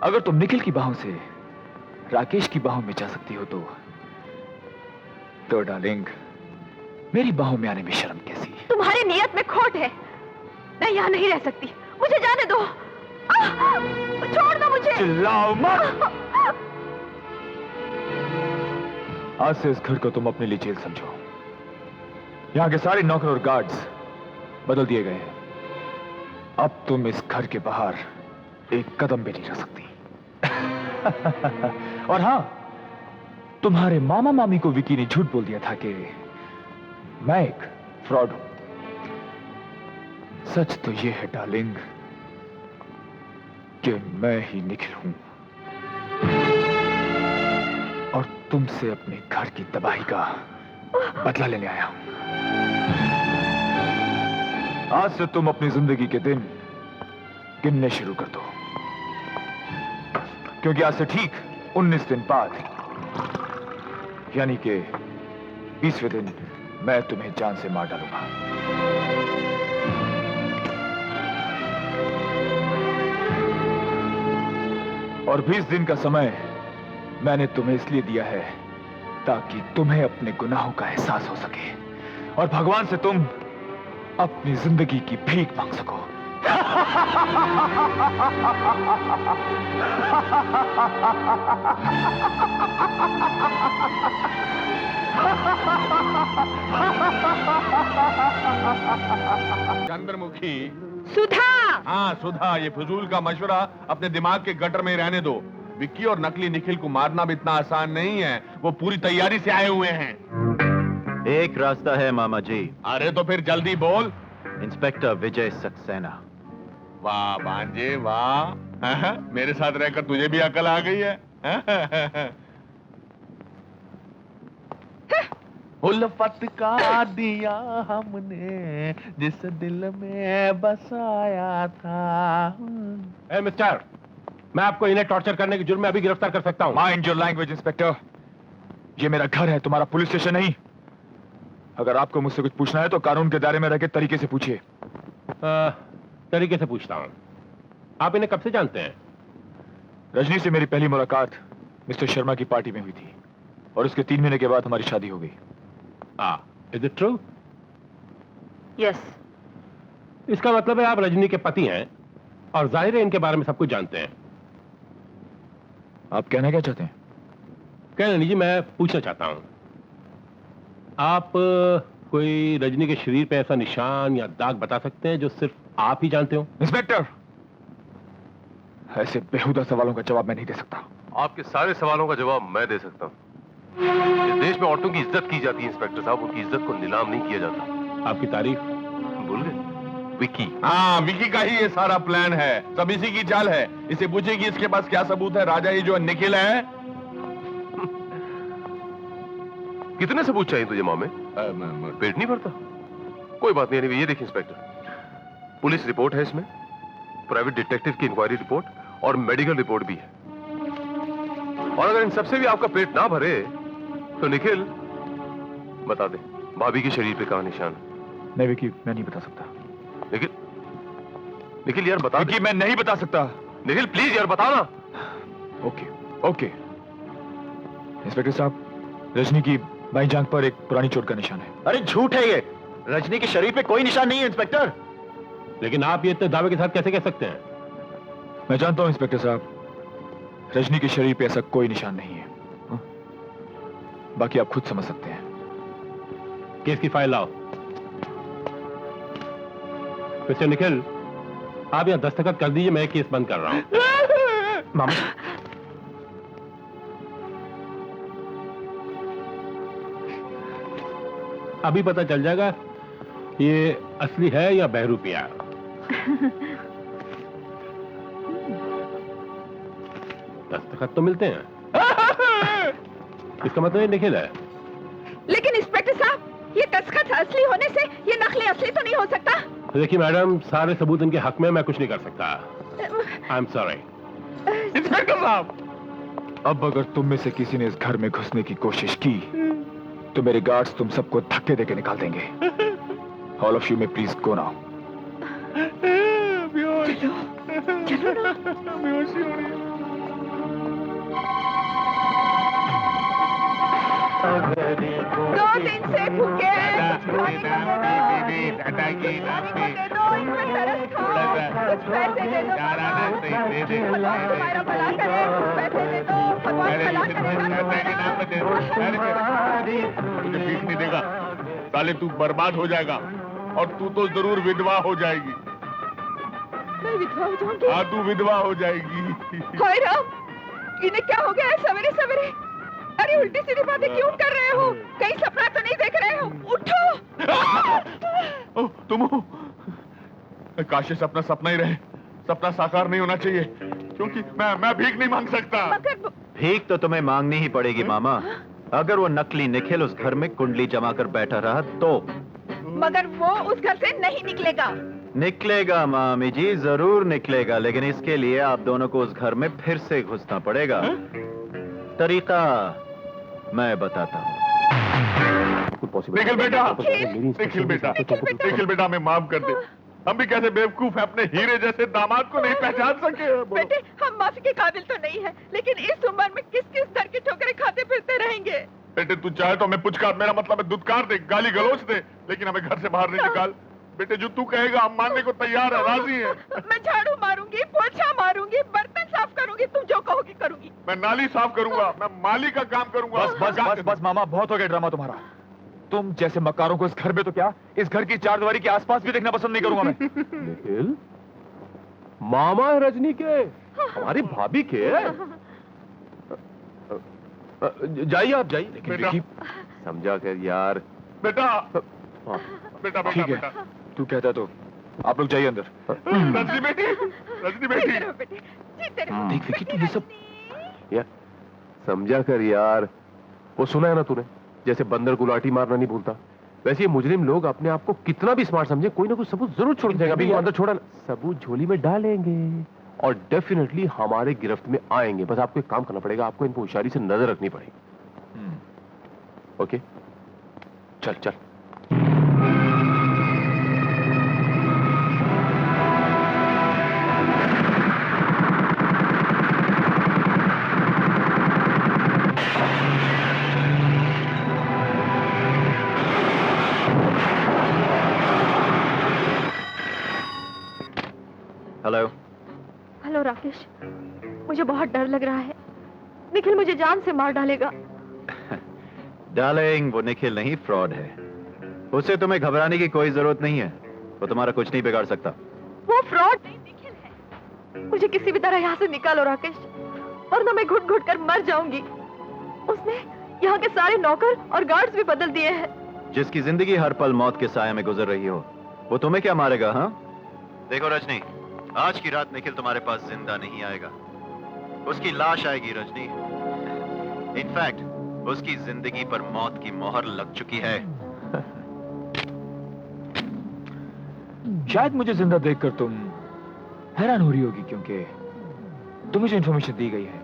अगर तुम निखिल की बाहों से राकेश की बाहों में जा सकती हो तो डार्लिंग, मेरी बाहों में आने में शर्म कैसी? तुम्हारी नियत में खोट है। मैं यहाँ नहीं रह सकती, मुझे जाने दो। छोड़ दो मुझे। चिल्लाओ मत। आज से इस घर को तुम अपने लिए जेल समझो। यहाँ के सारे नौकर और गार्ड्स बदल दिए गए हैं। अब तुम इस घर के बाहर एक कदम भी नहीं रख सकती। और हां, तुम्हारे मामा मामी को विकी ने झूठ बोल दिया था कि मैं एक फ्रॉड हूं। सच तो यह है डार्लिंग कि मैं ही निखिल हूं और तुमसे अपने घर की तबाही का बदला लेने आया हूं। आज से तुम अपनी जिंदगी के दिन गिनने शुरू कर दो, क्योंकि आज से ठीक 19 दिन बाद, यानी कि 20वें दिन, मैं तुम्हें जान से मार डालूंगा। और 20 दिन का समय मैंने तुम्हें इसलिए दिया है ताकि तुम्हें अपने गुनाहों का एहसास हो सके और भगवान से तुम अपनी जिंदगी की भीख मांग सको। चंद्रमुखी। सुधा। हाँ सुधा, ये फजूल का मशवरा अपने दिमाग के गटर में ही रहने दो। विक्की और नकली निखिल को मारना भी इतना आसान नहीं है, वो पूरी तैयारी से आए हुए हैं। एक रास्ता है मामा जी। अरे तो फिर जल्दी बोल। इंस्पेक्टर विजय सक्सेना। वाह भांजे वाह, मेरे साथ रहकर तुझे भी अकल आ गई है। उल्फत का दिया हमने जिस दिल में बसाया था। मिस्टर, मैं आपको इन्हें टॉर्चर करने के जुर्म में अभी गिरफ्तार कर सकता हूँ। माइंड योर लैंग्वेज इंस्पेक्टर, ये मेरा घर है, तुम्हारा पुलिस स्टेशन नहीं। अगर आपको मुझसे कुछ पूछना है तो कानून के दायरे में रहकर तरीके से पूछिए। तरीके से पूछता हूँ, आप इन्हें कब से जानते हैं? रजनी से मेरी पहली मुलाकात मिस्टर शर्मा की पार्टी में हुई थी और उसके 3 महीने के बाद हमारी शादी हो गई। Is it true? यस। इसका मतलब है आप रजनी के पति हैं और जाहिर है इनके बारे में सब कुछ जानते हैं। आप कहना क्या चाहते हैं? कहना नहीं जी, मैं पूछना चाहता हूं, आप कोई रजनी के शरीर पे ऐसा निशान या दाग बता सकते हैं जो सिर्फ आप ही जानते हो? इंस्पेक्टर, ऐसे बेहुदा सवालों का जवाब मैं नहीं दे सकता। आपके सारे सवालों का जवाब मैं दे सकता हूँ। इस देश में औरतों की इज्जत की जाती है इंस्पेक्टर साहब, उनकी इज्जत को नीलाम नहीं किया जाता। आपकी तारीफ भूल गए? विक्की। हाँ, विक्की का ही ये सारा प्लान है, सब इसी की चाल है। इसे पूछेगी इसके पास क्या सबूत है। राजा ये जो निखिल है। कितने सबूत चाहिए तुझे मामे? पेट नहीं भरता। कोई बात नहीं। ये देखिए इंस्पेक्टर, पुलिस रिपोर्ट है इसमें, प्राइवेट डिटेक्टिव की इंक्वायरी रिपोर्ट और मेडिकल रिपोर्ट भी है। और अगर इन सबसे भी आपका पेट ना भरे तो निखिल बता दे भाभी के शरीर पे कहां निशान है? नहीं विकी, मैं नहीं बता सकता। निखिल, निखिल यार बता। विकी मैं नहीं बता सकता। निखिल प्लीज यार बता ना। Okay okay. इंस्पेक्टर साहब, रजनी की बाई जांघ पर एक पुरानी चोट का निशान है। अरे झूठ है ये, रजनी के शरीर पे कोई निशान नहीं है इंस्पेक्टर। लेकिन आप ये इतने दावे के साथ कैसे कह सकते हैं? मैं जानता हूं इंस्पेक्टर साहब, रजनी के शरीर पे ऐसा कोई निशान नहीं है। बाकी आप खुद समझ सकते हैं। केस की फाइल लाओ। मिस्टर निखिल, आप यहां दस्तखत कर दीजिए, मैं केस बंद कर रहा हूं। मामा, अभी पता चल जाएगा ये असली है या बहरूपिया। दस्तखत तो मिलते हैं। इसका मतलब ये निखिल है। लेकिन इंस्पेक्टर साहब, ये दस्तखत असली होने से ये नकली असली तो नहीं हो सकता। देखिए मैडम, सारे सबूत इनके हक में, मैं कुछ नहीं कर सकता। I am sorry. इंस्पेक्टर साहब, अब अगर तुम में से किसी ने इस घर में घुसने की कोशिश की तो मेरे गार्ड्स तुम सबको धक्के देके निकाल देंगे। ऑल ऑफ यू में प्लीज गो नाउ। चलो ना। बेहोशी हो रही है। दो दिन से भूखे हैं, इनको तरस खाओ, कुछ पैसे दे दो। भगवान तुम्हारा भला करे, कुछ पैसे दे दो, भगवान भला करेगा। तुझे भीख नहीं देगा साले, तू बर्बाद हो जाएगा और तू तो जरूर विधवा हो जाएगी। मैं विधवा हो जाऊंगी? हाँ, तू विधवा हो जाएगी। हाय राम, इन्हें क्या हो गया है सवेरे सवेरे? अरे उल्टी सीधी बातें क्यों कर रहे हो? कहीं सपना तो नहीं देख रहे हो? उठो। तुम हो? काश ये सपना सपना ही रहे, सपना साकार नहीं होना चाहिए, क्योंकि मैं भीख नहीं मांग सकता। भीख तो तुम्हें मांगनी ही पड़ेगी मामा। अगर वो नकली निखिल उस घर में कुंडली जमा कर बैठा रहा तो। मगर वो उस घर से नहीं निकलेगा। निकलेगा मामी जी, जरूर निकलेगा, लेकिन इसके लिए आप दोनों को उस घर में फिर से घुसना पड़ेगा। तरीका मैं बताता हूँ। निखिल बेटा, निखिल बेटा, निखिल बेटा, हमें माफ कर दे। हम भी कैसे बेवकूफ हैं, अपने हीरे जैसे दामाद को नहीं पहचान सके। बेटे, हम माफी के काबिल तो नहीं है, लेकिन इस उम्र में किस किस दर की ठोकरें खाते फिरते रहेंगे। बेटे तू चाहे तो हमें पुचकार, मेरा मतलब है दुत्कार दे, गाली गलौज दे, लेकिन हमें घर से बाहर नहीं निकाल। बेटे जो तू कहेगा हम मानने को तैयार है, राजी है। मैं झाड़ू मारूंगी, पोछा मारूंगी, बर्तन साफ करूंगी, तुम जो कहोगी करूंगी। मैं नाली साफ करूंगा, मैं माली का काम करूंगा। बस बस बस बस मामा, बहुत हो गया ड्रामा तुम्हारा। तुम जैसे मक्कारों को इस घर में तो क्या, इस घर की चारदीवारी के आसपास भी देखना पसंद नहीं करूंगा मैं। निखिल, मामा है रजनी के, हमारी भाभी के। जाइए आप जाइए। लेकिन बेटा। विकी, समझा कर यार। बेटा हाँ। बेटा बेटा ठीक है, बेटा तू कहता तो आप लोग जाइए अंदर। रजनी बेटी, रजनी बेटी। जीते रहो बेटे, जीते रहो। देख विकी, तू ये सब यार समझा कर यार। वो सुना है ना तूने, जैसे बंदर को लाठी मारना नहीं भूलता, वैसे ये मुजरिम लोग अपने आप को कितना भी स्मार्ट समझे, कोई ना कोई सबूत जरूर छोड़ देगा। अभी अंदर छोड़ा ना, सबूत झोली में डालेंगे और डेफिनेटली हमारे गिरफ्त में आएंगे। बस आपको एक काम करना पड़ेगा, आपको इनको होशियारी से नजर रखनी पड़ेगी। ओके, चल चल। हेलो। हेलो राकेश, मुझे बहुत डर लग रहा है। निखिल मुझे जान से मार डालेगा। डार्लिंग, वो निखिल नहीं, फ्रॉड है। उसे तुम्हें घबराने की कोई जरूरत नहीं है, वो तुम्हारा कुछ नहीं बिगाड़ सकता। वो फ्रॉड नहीं, निखिल है। मुझे किसी भी तरह यहाँ से निकालो राकेश, वरना मैं घुट घुट कर मर जाऊंगी। उसने यहाँ के सारे नौकर और गार्ड्स भी बदल दिए हैं। जिसकी जिंदगी हर पल मौत के साए में गुजर रही हो, वो तुम्हें क्या मारेगा? हाँ देखो रजनी, आज की रात निखिल तुम्हारे पास जिंदा नहीं आएगा, उसकी लाश आएगी रजनी। इनफैक्ट उसकी जिंदगी पर मौत की मोहर लग चुकी है। शायद मुझे जिंदा देखकर तुम हैरान हो रही होगी, क्योंकि तुम्हें जो इंफॉर्मेशन दी गई है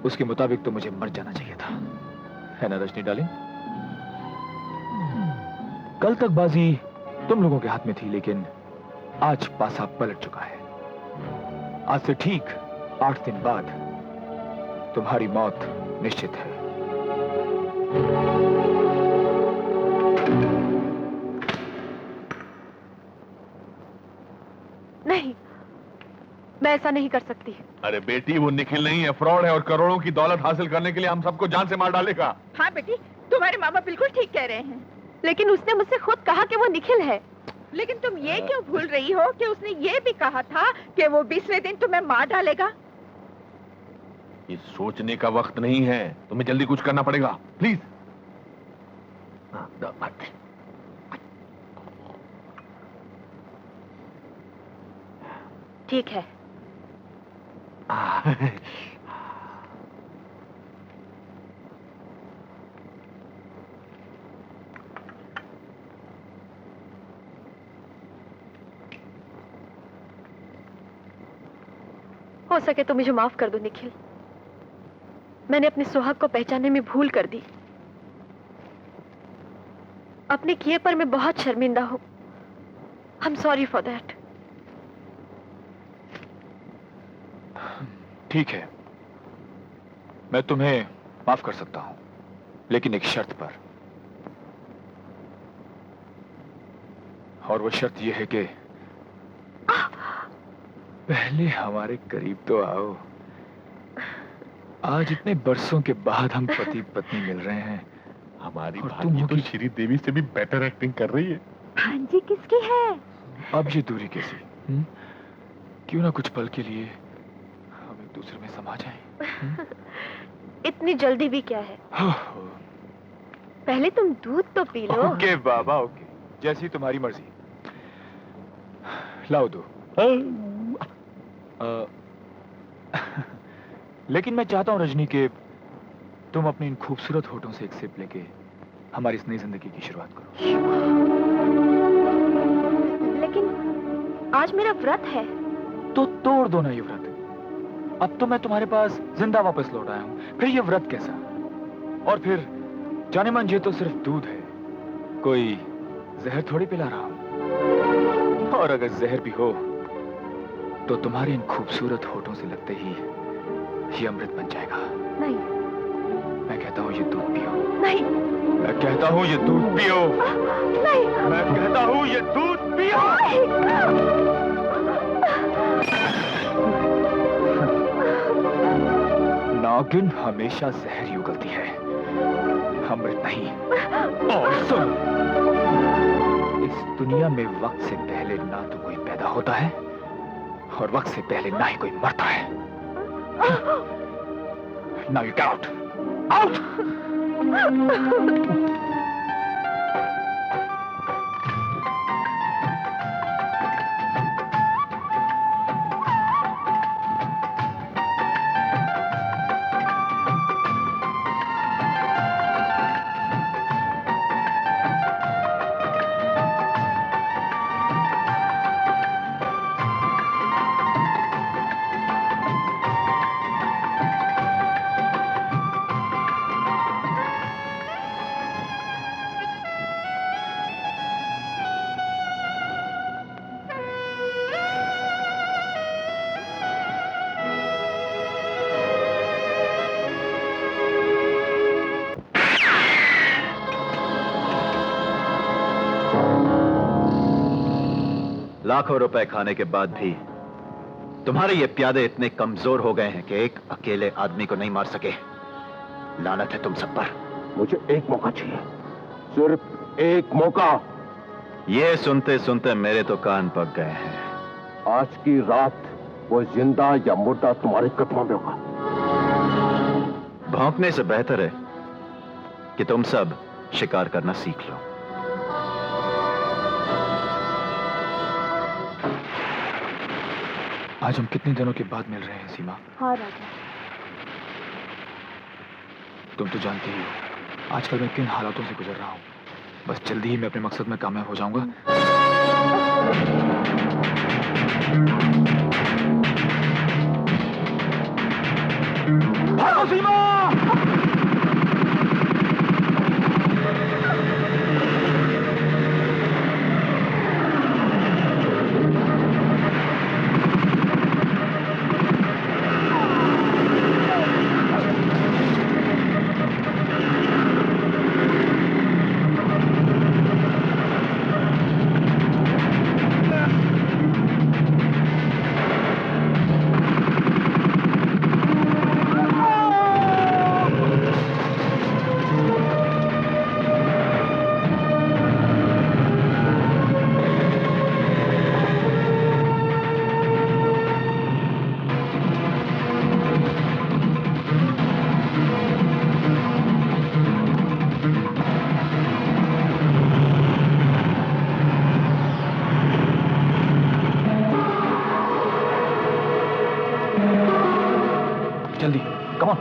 उसके मुताबिक तो मुझे मर जाना चाहिए था, है ना रजनी डार्लिंग? कल तक बाजी तुम लोगों के हाथ में थी, लेकिन आज पासा पलट चुका है। आज से ठीक 8 दिन बाद तुम्हारी मौत निश्चित है। नहीं, मैं ऐसा नहीं कर सकती। अरे बेटी, वो निखिल नहीं है, फ्रॉड है और करोड़ों की दौलत हासिल करने के लिए हम सबको जान से मार डालेगा। हाँ बेटी, तुम्हारे मामा बिल्कुल ठीक कह रहे हैं। लेकिन उसने मुझसे खुद कहा कि वो निखिल है। लेकिन तुम ये क्यों भूल रही हो कि उसने ये भी कहा था कि वो 20वें दिन तुम्हें मार डालेगा। ये सोचने का वक्त नहीं है, तुम्हें जल्दी कुछ करना पड़ेगा, प्लीज। ठीक है। हो सके तो मुझे माफ कर दो निखिल, मैंने अपने सुहाग को पहचानने में भूल कर दी। अपने किए पर मैं बहुत शर्मिंदा हूं। I am sorry for that. ठीक है, मैं तुम्हें माफ कर सकता हूं, लेकिन एक शर्त पर। और वो शर्त यह है कि पहले हमारे करीब तो आओ। आज इतने बरसों के बाद हम पति पत्नी मिल रहे हैं। हमारी और भाभी तो श्री देवी से भी बेटर एक्टिंग कर रही है। भांजी किसकी है? अब ये दूरी कैसी? क्यों ना कुछ पल के लिए हम एक दूसरे में समा जाएं? इतनी जल्दी भी क्या है? पहले तुम दूध तो पी लो। ओके बाबा, ओके, जैसी तुम्हारी मर्जी। लाओ दो। लेकिन मैं चाहता हूं रजनी के तुम अपने इन खूबसूरत होठों से एक सिप लेके हमारी इस नई जिंदगी की शुरुआत करो। लेकिन आज मेरा व्रत है। तो तोड़ दो ना ये व्रत। अब तो मैं तुम्हारे पास जिंदा वापस लौट आया हूं, फिर ये व्रत कैसा? और फिर जाने मन ये तो सिर्फ दूध है, कोई जहर थोड़ी पिला रहा हूं। और अगर जहर भी हो तो तुम्हारे इन खूबसूरत होठों से लगते ही ये अमृत बन जाएगा। नहीं, मैं कहता हूँ ये दूध पियो। नहीं। मैं कहता हूँ ये दूध पियो। नहीं। मैं कहता हूँ ये दूध पियो। नागिन हमेशा जहर ही उगलती है, अमृत नहीं। और सुन, इस दुनिया में वक्त से पहले ना तो कोई पैदा होता है और वक्त से पहले ना ही कोई मरता है। Now you get out! Out! लाखों रुपए खाने के बाद भी तुम्हारे ये प्यादे इतने कमजोर हो गए हैं कि एक अकेले आदमी को नहीं मार सके। लानत है तुम सब पर। मुझे एक मौका चाहिए, सिर्फ एक मौका। ये सुनते सुनते मेरे तो कान पक गए हैं। आज की रात वो जिंदा या मुर्दा तुम्हारे कदमों में होगा। भौंकने से बेहतर है कि तुम सब शिकार करना सीख लो। आज हम कितने दिनों के बाद मिल रहे हैं सीमा? हाँ राजा। तुम तो जानती ही हो आजकल मैं किन हालातों से गुजर रहा हूँ। बस जल्दी ही मैं अपने मकसद में कामयाब हो जाऊंगा। भागो सीमा! जल्दी, कम ऑन।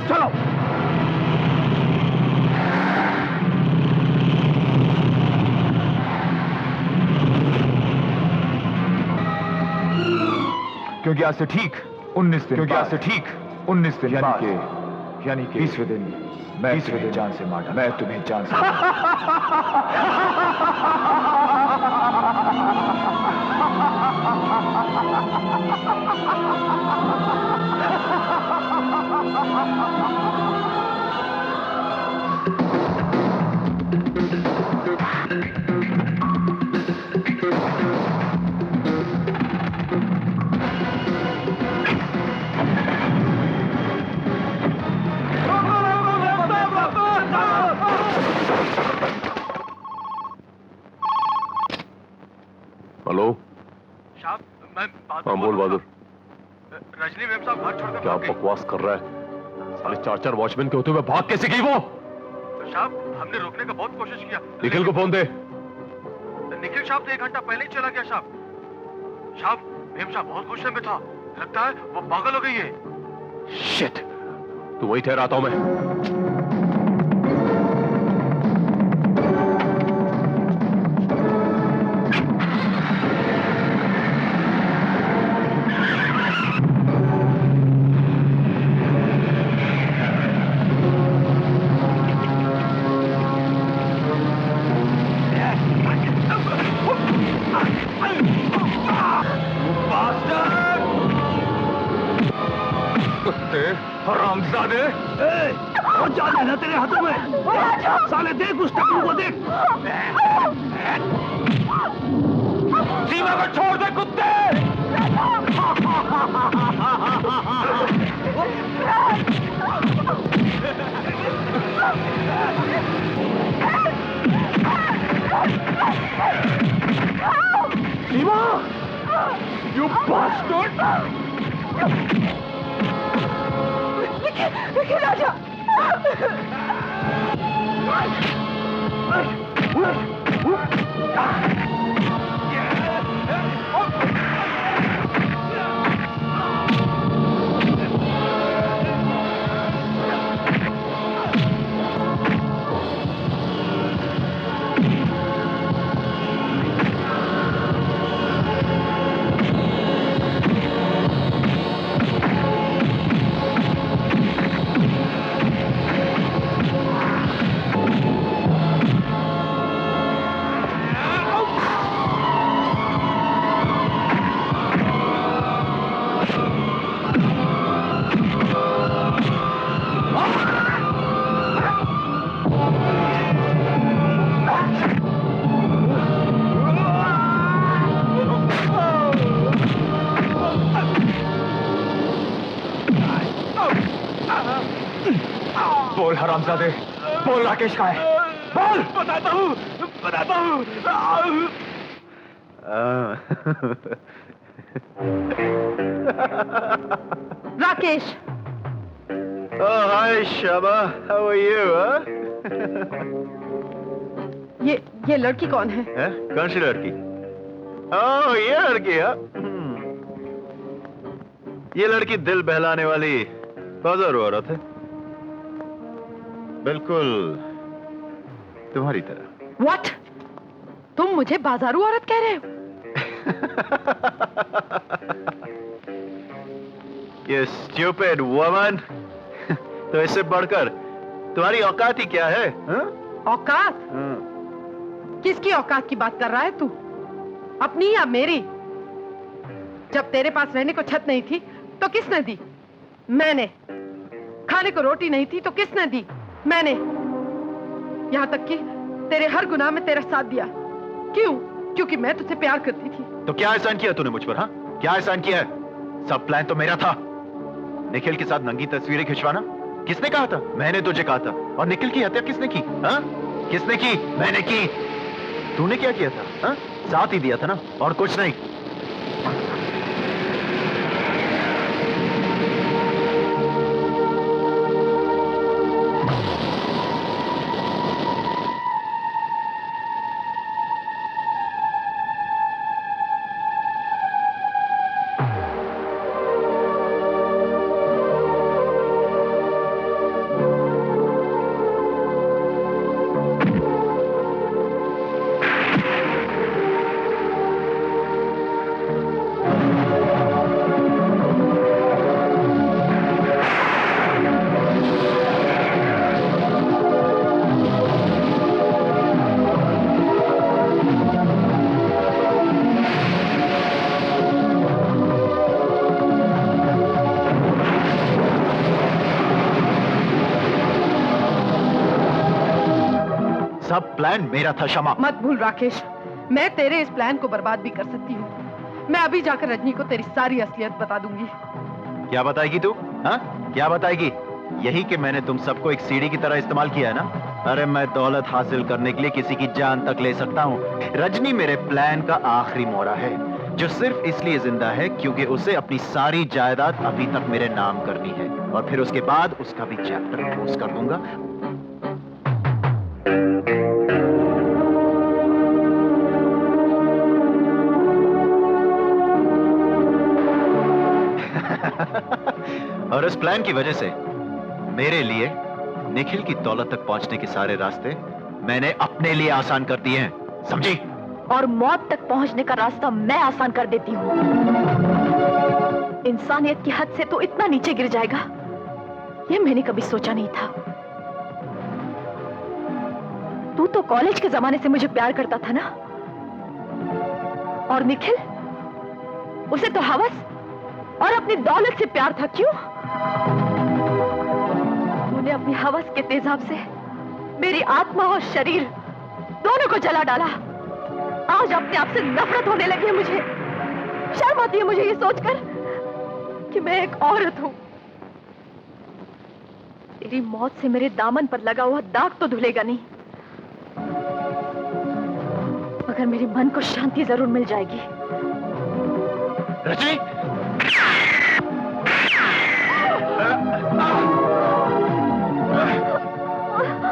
चलो। क्योंकि आज से ठीक 19 दिन, क्योंकि आज से ठीक 19 दिन यानी कि 20वें दिन मैं तुम्हें जान से मार, मैं तुम्हें जान से हेलो साहब, मैं हाँ बोल बहादुर। रजनी मैम साहब घर छोड़कर क्या बकवास कर रहा है? साले 4 वॉचमैन के होते हुए भाग कैसे गई वो? साहब, हमने रोकने का बहुत कोशिश किया। निखिल को फोन दे। निखिल साहब तो 1 घंटा पहले ही चला गया साहब। साहब, मैम साहब बहुत गुस्से में था, लगता है वो पागल हो गई है। शिट, तू वही ठहराता हूं मैं। कुत्ते, हरामजादे। और जान है ना तेरे हाथों में। साले देख उस टकलू को देख। सीमा को छोड़ दे कुत्ते। सीमा, you bastard! विकी राजा। बोल हरामजादे, बोल राकेश कहाँ है? बोल। बताता हूँ। Rakesh. Oh, hi, Shama. How are you, huh? ये लड़की कौन है? कौन सी लड़की? Oh, ये लड़की है? ये लड़की दिल बहलाने वाली बाजारू औरत है, बिल्कुल तुम्हारी तरह। What? तुम मुझे बाजारू औरत कह रहे हो? ये stupid woman. तो इससे बढ़कर तुम्हारी औकात ही क्या है? औकात? किसकी औकात की बात कर रहा है तू? अपनी या मेरी? जब तेरे पास रहने को छत नहीं थी तो किसने दी? मैंने। खाने को रोटी नहीं थी तो किसने दी? मैंने। यहाँ तक कि तेरे हर गुनाह में तेरा साथ दिया। क्यों? क्योंकि मैं तुझसे प्यार करती थी। तो क्या एहसान किया तूने मुझ पर? हाँ, क्या एहसान किया है? सब प्लान तो मेरा था। निखिल के साथ नंगी तस्वीरें खिंचवाना किसने कहा था? मैंने तुझे कहा था। और निखिल की हत्या किसने की? हाँ, किसने की? मैंने की। तूने क्या किया था? हाँ, साथ ही दिया था ना, और कुछ नहीं। सब प्लान मेरा था शमा। मत भूल राकेश, मैं तेरे इस प्लान को बर्बाद भी कर सकती हूँ। मैं अभी जाकर रजनी को तेरी सारी असलियत बता दूंगी। क्या बताएगी तू? हाँ, क्या बताएगी? यही कि मैंने तुम सबको एक सीढ़ी की तरह इस्तेमाल किया है ना? अरे मैं दौलत हासिल करने के लिए किसी की जान तक ले सकता हूँ। रजनी मेरे प्लान का आखिरी मोहरा है, जो सिर्फ इसलिए जिंदा है क्योंकि उसे अपनी सारी जायदाद अभी तक मेरे नाम करनी है, और फिर उसके बाद उसका भी चैप्टर क्लोज कर दूंगा। और इस प्लान की वजह से मेरे लिए निखिल की दौलत तक पहुंचने के सारे रास्ते मैंने अपने लिए आसान कर दिए हैं, समझी? और मौत तक पहुंचने का रास्ता मैं आसान कर देती हूँ। इंसानियत की हद से तो इतना नीचे गिर जाएगा, ये मैंने कभी सोचा नहीं था। तू तो कॉलेज के जमाने से मुझे प्यार करता था ना? और निखिल, उसे तो हवस और अपनी दौलत से प्यार था, क्यों? तूने अपनी हवस के तेजाब से मेरी आत्मा और शरीर दोनों को जला डाला। आज अपने आप से नफरत होने लगी है मुझे। शर्म आती है मुझे ये सोचकर कि मैं एक औरत हूं। तेरी मौत से मेरे दामन पर लगा हुआ दाग तो धुलेगा नहीं, मगर मेरे मन को शांति जरूर मिल जाएगी। रजनी!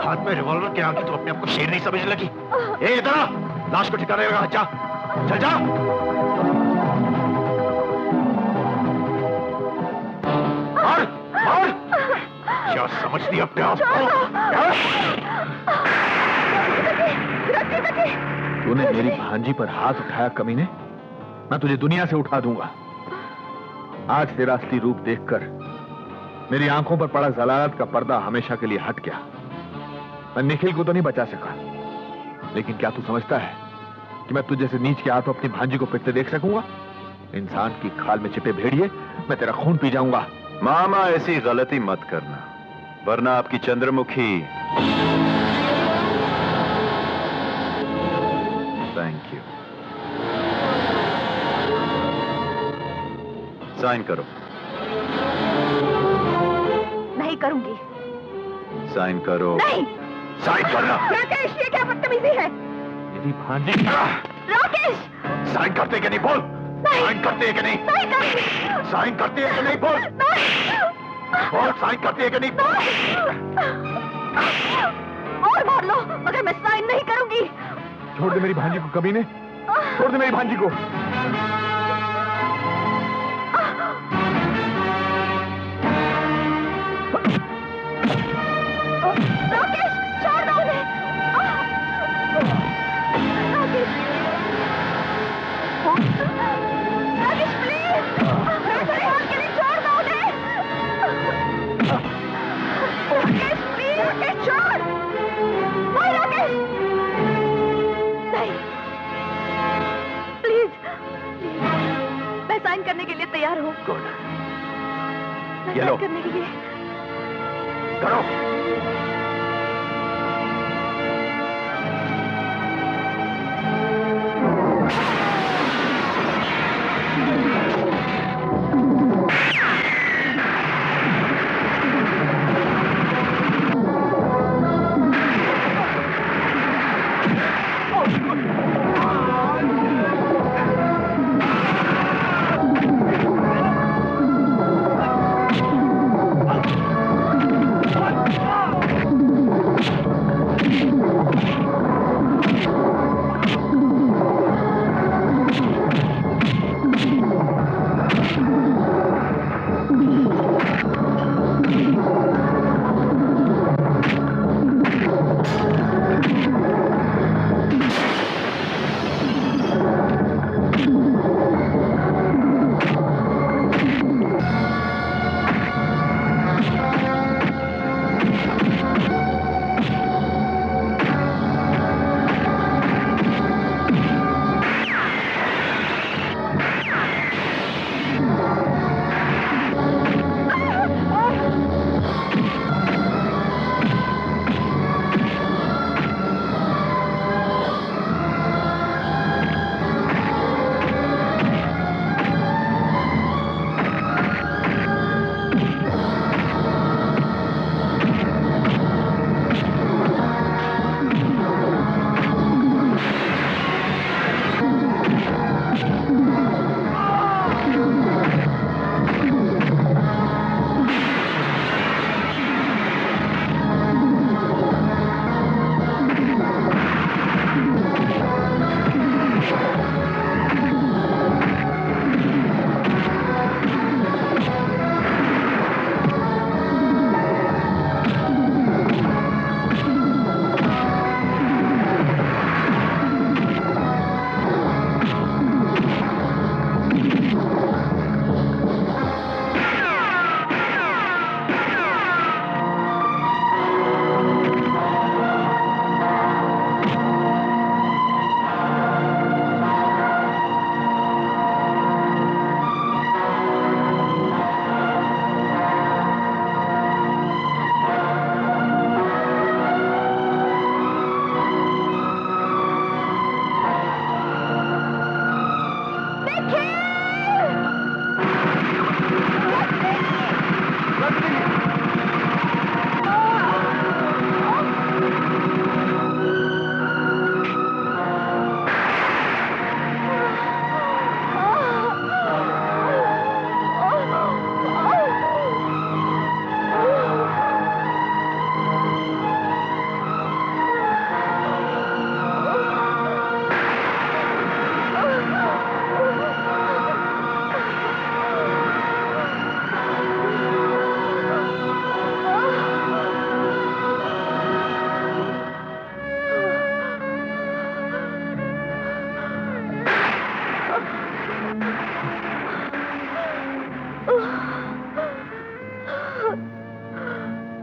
हाथ में रिवॉल्वर के आगे तो अपने आप को शेर नहीं समझने लगी। ए इधर आ, लाश को ठिकाने लगा। जा, चल जा। और क्या समझती अपने आप को? तूने मेरी भांजी पर हाथ उठाया कमीने, मैं तुझे दुनिया से उठा दूंगा। आज तेरा असली रूप देखकर मेरी आंखों पर पड़ा जलालत का पर्दा हमेशा के लिए हट गया। मैं निखिल को तो नहीं बचा सका, लेकिन क्या तू समझता है कि मैं तुझे से नीच के हाथों अपनी भांजी को पिटते देख सकूंगा? इंसान की खाल में चिपे भेड़िए, मैं तेरा खून पी जाऊंगा। मामा ऐसी गलती मत करना, वरना आपकी चंद्रमुखी। Thank you. साइन करो। नहीं करूंगी। साइन करो। नहीं। साइन करना। राकेश, ये क्या बदतमीजी है? मेरी भांजी। राकेश! साइन करते कि नहीं बोल? साइन करते हैं कि नहीं? साइन करते हैं कि नहीं बोल? बोल, साइन करते हैं कि नहीं बोल? और मार लो, मगर मैं साइन नहीं करूंगी। छोड़ दे मेरी भांजी को कमीने, छोड़ दे मेरी भांजी को। राकेश, छोड़ दो उन्हें। राकेश, राकेश प्लीज, मेरे हाथ के लिए छोड़ दो उन्हें। राकेश प्लीज, राकेश छोड़। नहीं राकेश, नहीं, प्लीज, मैं साइन करने के लिए तैयार हूँ। ये लो। साइन करने के लिए करो।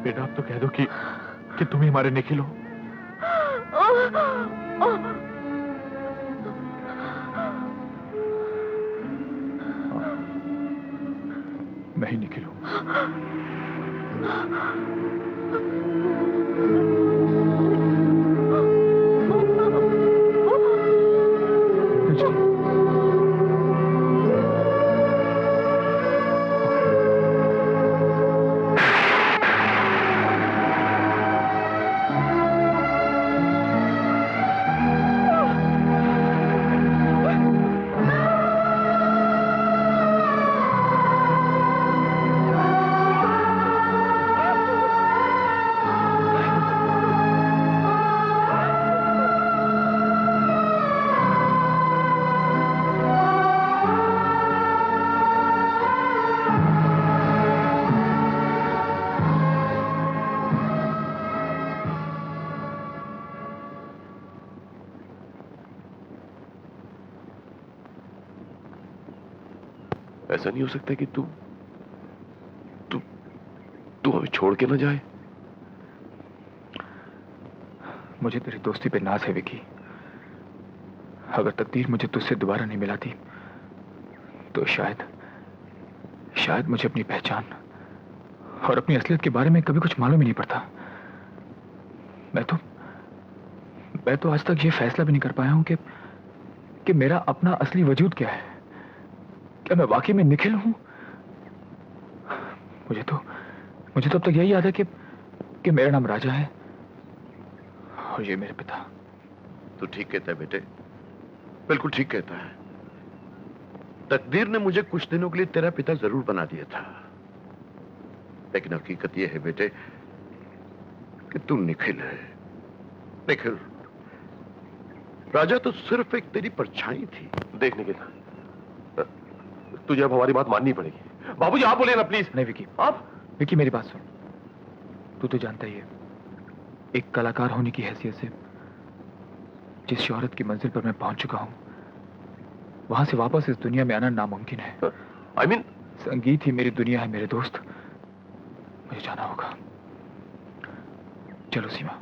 बेटा अब तो कह दो कि तुम ही हमारे निखिल हो। मैं ही निखिल हूं। ऐसा नहीं हो सकता कि तू हमें छोड़ के न जाए। मुझे तेरी दोस्ती पे नाज है विकी। अगर तकदीर मुझे तुझसे दोबारा नहीं मिलाती तो शायद मुझे अपनी पहचान और अपनी असलियत के बारे में कभी कुछ मालूम ही नहीं पड़ता। मैं तो आज तक ये फैसला भी नहीं कर पाया हूं कि मेरा अपना असली वजूद क्या है। क्या मैं वाकई में निखिल हूं? मुझे तो अब तक यही याद है कि मेरा नाम राजा है और ये मेरे पिता। तू ठीक कहता है बेटे, बिल्कुल ठीक कहता है। तकदीर ने मुझे कुछ दिनों के लिए तेरा पिता जरूर बना दिया था, लेकिन हकीकत यह है बेटे कि तू निखिल है। निखिल, राजा तो सिर्फ एक तेरी परछाई थी। देख निखिल, तुझे अब हमारी बात माननी पड़ेगी। बाबूजी आप बोले ना प्लीज। नहीं विकी, विकी मेरी बात सुन। तू तो जानता ही है, एक कलाकार होने की हैसियत से जिस शोहरत की मंजिल पर मैं पहुंच चुका हूं, वहां से वापस इस दुनिया में आना नामुमकिन है। I mean, संगीत ही मेरी दुनिया है मेरे दोस्त। मुझे जाना होगा। चलो सीमा।